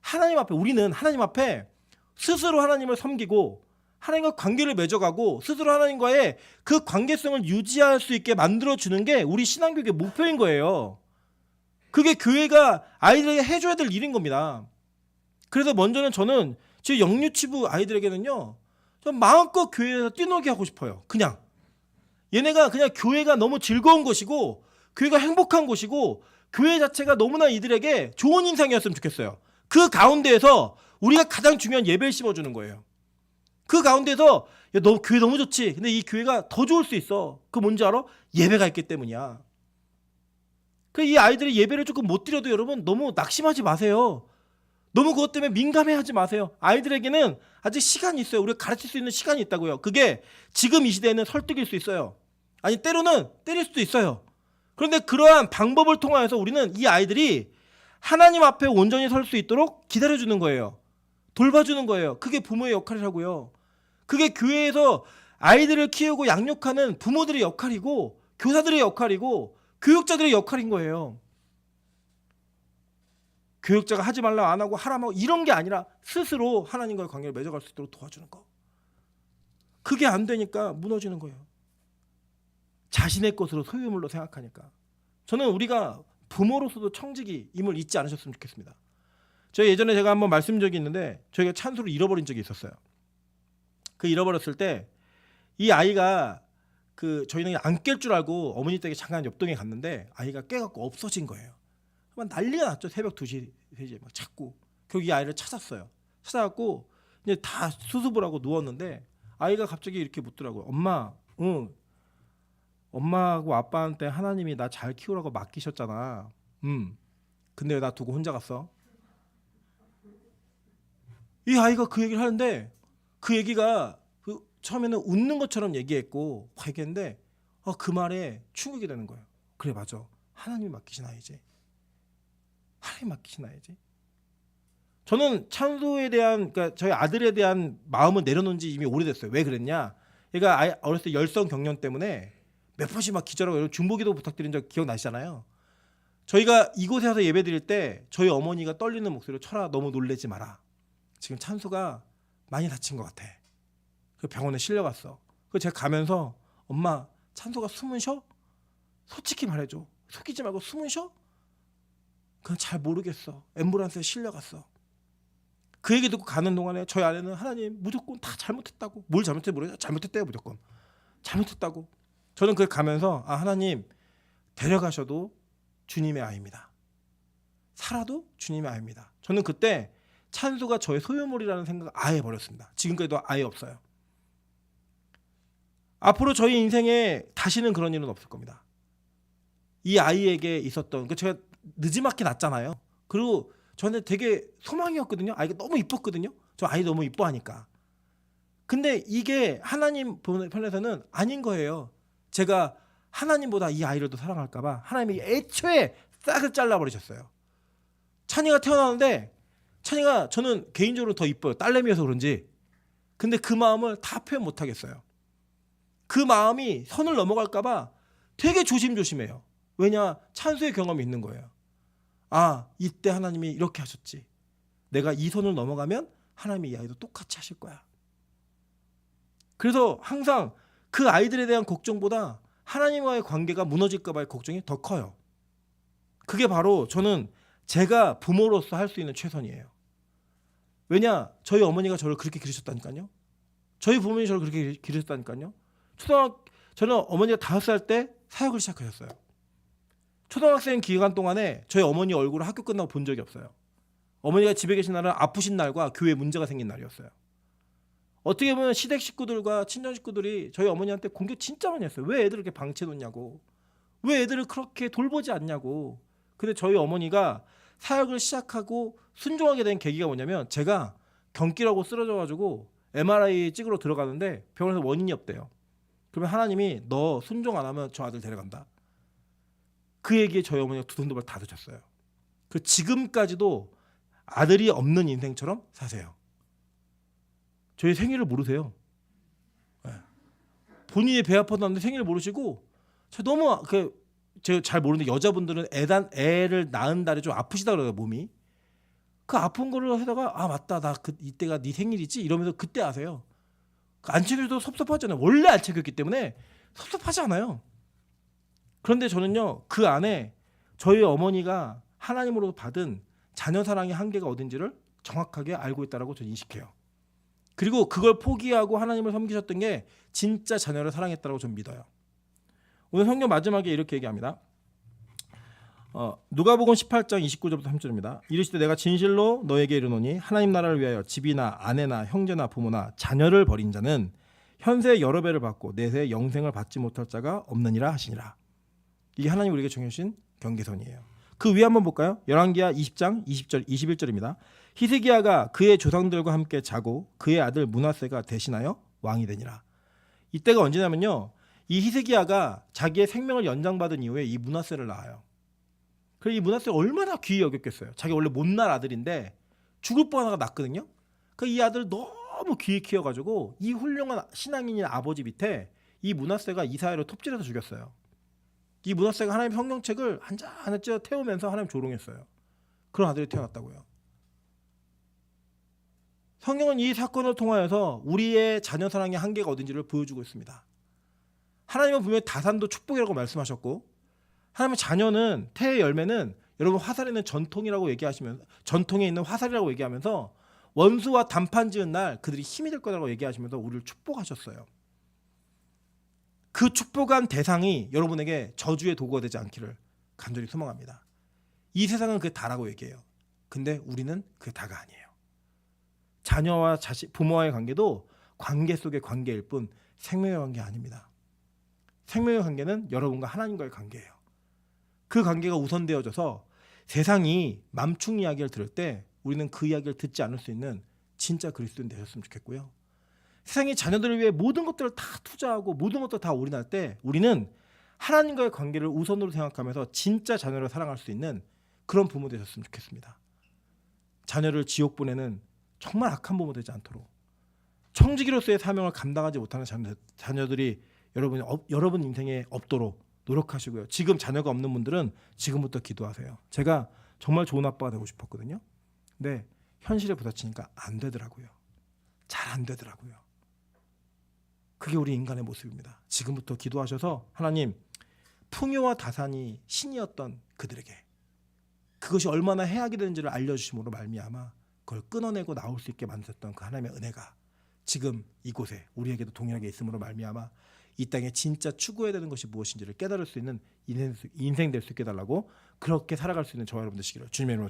하나님 앞에 우리는 하나님 앞에 스스로 하나님을 섬기고 하나님과 관계를 맺어가고 스스로 하나님과의 그 관계성을 유지할 수 있게 만들어주는 게 우리 신앙교육의 목표인 거예요. 그게 교회가 아이들에게 해줘야 될 일인 겁니다. 그래서 먼저는 저는 제 영유치부 아이들에게는요 좀 마음껏 교회에서 뛰놀게 하고 싶어요. 그냥 얘네가 그냥 교회가 너무 즐거운 곳이고 교회가 행복한 곳이고 교회 자체가 너무나 이들에게 좋은 인상이었으면 좋겠어요. 그 가운데에서 우리가 가장 중요한 예배를 심어주는 거예요. 그 가운데서 야, 너 교회 너무 좋지. 근데 이 교회가 더 좋을 수 있어. 그거 뭔지 알아? 예배가 있기 때문이야. 그 이 아이들이 예배를 조금 못 드려도 여러분 너무 낙심하지 마세요. 너무 그것 때문에 민감해하지 마세요. 아이들에게는 아직 시간이 있어요. 우리가 가르칠 수 있는 시간이 있다고요. 그게 지금 이 시대에는 설득일 수 있어요. 아니 때로는 때릴 수도 있어요. 그런데 그러한 방법을 통하여서 우리는 이 아이들이 하나님 앞에 온전히 설 수 있도록 기다려주는 거예요. 돌봐주는 거예요. 그게 부모의 역할이라고요. 그게 교회에서 아이들을 키우고 양육하는 부모들의 역할이고 교사들의 역할이고 교육자들의 역할인 거예요. 교육자가 하지 말라 안 하고 하라고 이런 게 아니라 스스로 하나님과의 관계를 맺어갈 수 있도록 도와주는 거. 그게 안 되니까 무너지는 거예요. 자신의 것으로 소유물로 생각하니까. 저는 우리가 부모로서도 청지기임을 잊지 않으셨으면 좋겠습니다. 저희 예전에 제가 한번 말씀드린 적이 있는데 저희가 찬수를 잃어버린 적이 있었어요. 그 잃어버렸을 때 이 아이가 그 저희는 안 깰 줄 알고 어머니 댁에 잠깐 옆동에 갔는데 아이가 깨갖고 없어진 거예요. 막 난리가 났죠. 새벽 2시, 3시에 막 찾고. 결국 이 아이를 찾았어요. 찾아갖고 이제 다 수습을 하고 누웠는데 아이가 갑자기 이렇게 묻더라고요. 엄마, 응. 엄마하고 아빠한테 하나님이 나 잘 키우라고 맡기셨잖아. 근데 왜 나 두고 혼자 갔어? 이 아이가 그 얘기를 하는데 그 얘기가 처음에는 웃는 것처럼 얘기했고 얘기했는데 그 말에 충격이 되는 거예요. 그래 맞아. 하나님이 맡기신 아이지. 하나님 맡기신 아이지. 저는 찬소에 대한 그러니까 저희 아들에 대한 마음을 내려놓은 지 이미 오래됐어요. 왜 그랬냐? 얘가 어렸을 때 열성 경련 때문에 몇 번씩 막 기절하고 중보기도 부탁드린 적 기억나시잖아요. 저희가 이곳에 와서 예배 드릴 때 저희 어머니가 떨리는 목소리로 철아 너무 놀래지 마라. 지금 찬수가 많이 다친 것 같아. 그 병원에 실려갔어. 그래서 제가 가면서 엄마 찬수가 숨은 쉬어? 솔직히 말해줘. 속이지 말고 숨은 쉬어? 그건 잘 모르겠어. 앰뷸런스에 실려갔어. 그 얘기 듣고 가는 동안에 저희 아내는 하나님 무조건 다 잘못했다고. 뭘 잘못했는지 모르겠어. 잘못했대요 무조건. 잘못했다고. 저는 그걸 가면서 하나님 데려가셔도 주님의 아이입니다. 살아도 주님의 아이입니다. 저는 그때 찬수가 저의 소유물이라는 생각을 아예 버렸습니다. 지금까지도 아예 없어요. 앞으로 저희 인생에 다시는 그런 일은 없을 겁니다. 이 아이에게 있었던, 제가 늦지막히 낳잖아요. 그리고 저한테 되게 소망이었거든요. 아이가 너무 이뻤거든요. 저 아이 너무 이뻐하니까. 근데 이게 하나님 편에서는 아닌 거예요. 제가 하나님보다 이 아이를 더 사랑할까봐 하나님이 애초에 싹을 잘라버리셨어요. 찬이가 태어나는데 찬이가 저는 개인적으로 더 이뻐요. 딸내미여서 그런지. 근데 그 마음을 다 표현 못하겠어요. 그 마음이 선을 넘어갈까봐 되게 조심조심해요. 왜냐? 찬수의 경험이 있는 거예요. 아, 이때 하나님이 이렇게 하셨지. 내가 이 선을 넘어가면 하나님이 이 아이도 똑같이 하실 거야. 그래서 항상 그 아이들에 대한 걱정보다 하나님과의 관계가 무너질까 봐의 걱정이 더 커요. 그게 바로 저는 제가 부모로서 할 수 있는 최선이에요. 왜냐? 저희 어머니가 저를 그렇게 기르셨다니까요. 저희 부모님이 저를 그렇게 기르셨다니까요. 저는 어머니가 5살 때 사역을 시작하셨어요. 초등학생 기간 동안에 저희 어머니 얼굴을 학교 끝나고 본 적이 없어요. 어머니가 집에 계신 날은 아프신 날과 교회에 문제가 생긴 날이었어요. 어떻게 보면 시댁 식구들과 친정 식구들이 저희 어머니한테 공격 진짜 많이 했어요. 왜 애들을 이렇게 방치해 놓냐고. 왜 애들을 그렇게 돌보지 않냐고. 근데 저희 어머니가 사역을 시작하고 순종하게 된 계기가 뭐냐면 제가 경기라고 쓰러져가지고 MRI 찍으러 들어가는데 병원에서 원인이 없대요. 그러면 하나님이 너 순종 안 하면 저 아들 데려간다. 그 얘기에 저희 어머니가 두 손 두 발 다 드셨어요. 그 지금까지도 아들이 없는 인생처럼 사세요. 저희 생일을 모르세요. 네. 본인이 배 아팠는데 생일을 모르시고 저 너무 제가 잘 모르는데 여자분들은 애를 낳은 달에 좀 아프시다 그래요. 몸이. 그 아픈 거를 하다가 아 맞다 나 이때가 네 생일이지 이러면서 그때 아세요. 안 챙겨줘도 섭섭하잖아요. 원래 안 챙겼기 때문에 섭섭하지 않아요. 그런데 저는요 그 안에 저희 어머니가 하나님으로 받은 자녀 사랑의 한계가 어딘지를 정확하게 알고 있다라고 저는 인식해요. 그리고 그걸 포기하고 하나님을 섬기셨던 게 진짜 자녀를 사랑했다라고 저는 믿어요. 오늘 성경 마지막에 이렇게 얘기합니다. 누가복음 18장 29절부터 30절입니다. 이르시되 내가 진실로 너에게 이르노니 하나님 나라를 위하여 집이나 아내나 형제나 부모나 자녀를 버린 자는 현세 여러 배를 받고 내세 영생을 받지 못할 자가 없느니라 하시니라. 이게 하나님 우리에게 정해주신 경계선이에요. 그 위에 한번 볼까요? 열왕기하 20장 20절 21절입니다. 히스기야가 그의 조상들과 함께 자고 그의 아들 므낫세가 대신하여 왕이 되니라. 이때가 언제냐면요. 이 히스기야가 자기의 생명을 연장받은 이후에 이 므낫세를 낳아요. 그래서 이 므낫세가 얼마나 귀히 여겼겠어요. 자기 원래 못날 아들인데 죽을 뻔하다가 낳거든요. 그 이 아들 너무 귀히 키워가지고 이 훌륭한 신앙인인 아버지 밑에 이 므낫세가 이사야를 톱질해서 죽였어요. 이 므낫세가 하나님 성경책을 한잔 쪄 태우면서 하나님 조롱했어요. 그런 아들이 태어났다고요. 성경은 이 사건을 통하여서 우리의 자녀 사랑의 한계가 어딘지를 보여주고 있습니다. 하나님은 분명히 다산도 축복이라고 말씀하셨고 하나님의 자녀는 태의 열매는 여러분 화살에 있는 전통이라고 얘기하시면서 전통에 있는 화살이라고 얘기하면서 원수와 단판 지은 날 그들이 힘이 될 거라고 얘기하시면서 우리를 축복하셨어요. 그 축복한 대상이 여러분에게 저주의 도구가 되지 않기를 간절히 소망합니다. 이 세상은 그게 다라고 얘기해요. 근데 우리는 그게 다가 아니에요. 자녀와 부모와의 관계도 관계 속의 관계일 뿐 생명의 관계 아닙니다. 생명의 관계는 여러분과 하나님과의 관계예요. 그 관계가 우선되어져서 세상이 맘충 이야기를 들을 때 우리는 그 이야기를 듣지 않을 수 있는 진짜 그리스도인 되셨으면 좋겠고요. 세상이 자녀들을 위해 모든 것들을 다 투자하고 모든 것들을 다 올인할 때 우리는 하나님과의 관계를 우선으로 생각하면서 진짜 자녀를 사랑할 수 있는 그런 부모 되셨으면 좋겠습니다. 자녀를 지옥 보내는 정말 악한 부모 되지 않도록 청지기로서의 사명을 감당하지 못하는 자녀들이 여러분 인생에 없도록 노력하시고요. 지금 자녀가 없는 분들은 지금부터 기도하세요. 제가 정말 좋은 아빠가 되고 싶었거든요. 근데 현실에 부딪히니까 안 되더라고요. 잘 안 되더라고요. 그게 우리 인간의 모습입니다. 지금부터 기도하셔서 하나님 풍요와 다산이 신이었던 그들에게 그것이 얼마나 해악이 되는지를 알려주심으로 말미암아 그걸 끊어내고 나올 수 있게 만드셨던 그 하나님의 은혜가 지금 이곳에 우리에게도 동일하게 있음으로 말미암아 이 땅에 진짜 추구해야 되는 것이 무엇인지를 깨달을 수 있는 인생 될 수 있게 해달라고, 그렇게 살아갈 수 있는 저와 여러분 되시기를 주님의 이름으로 축원합니다.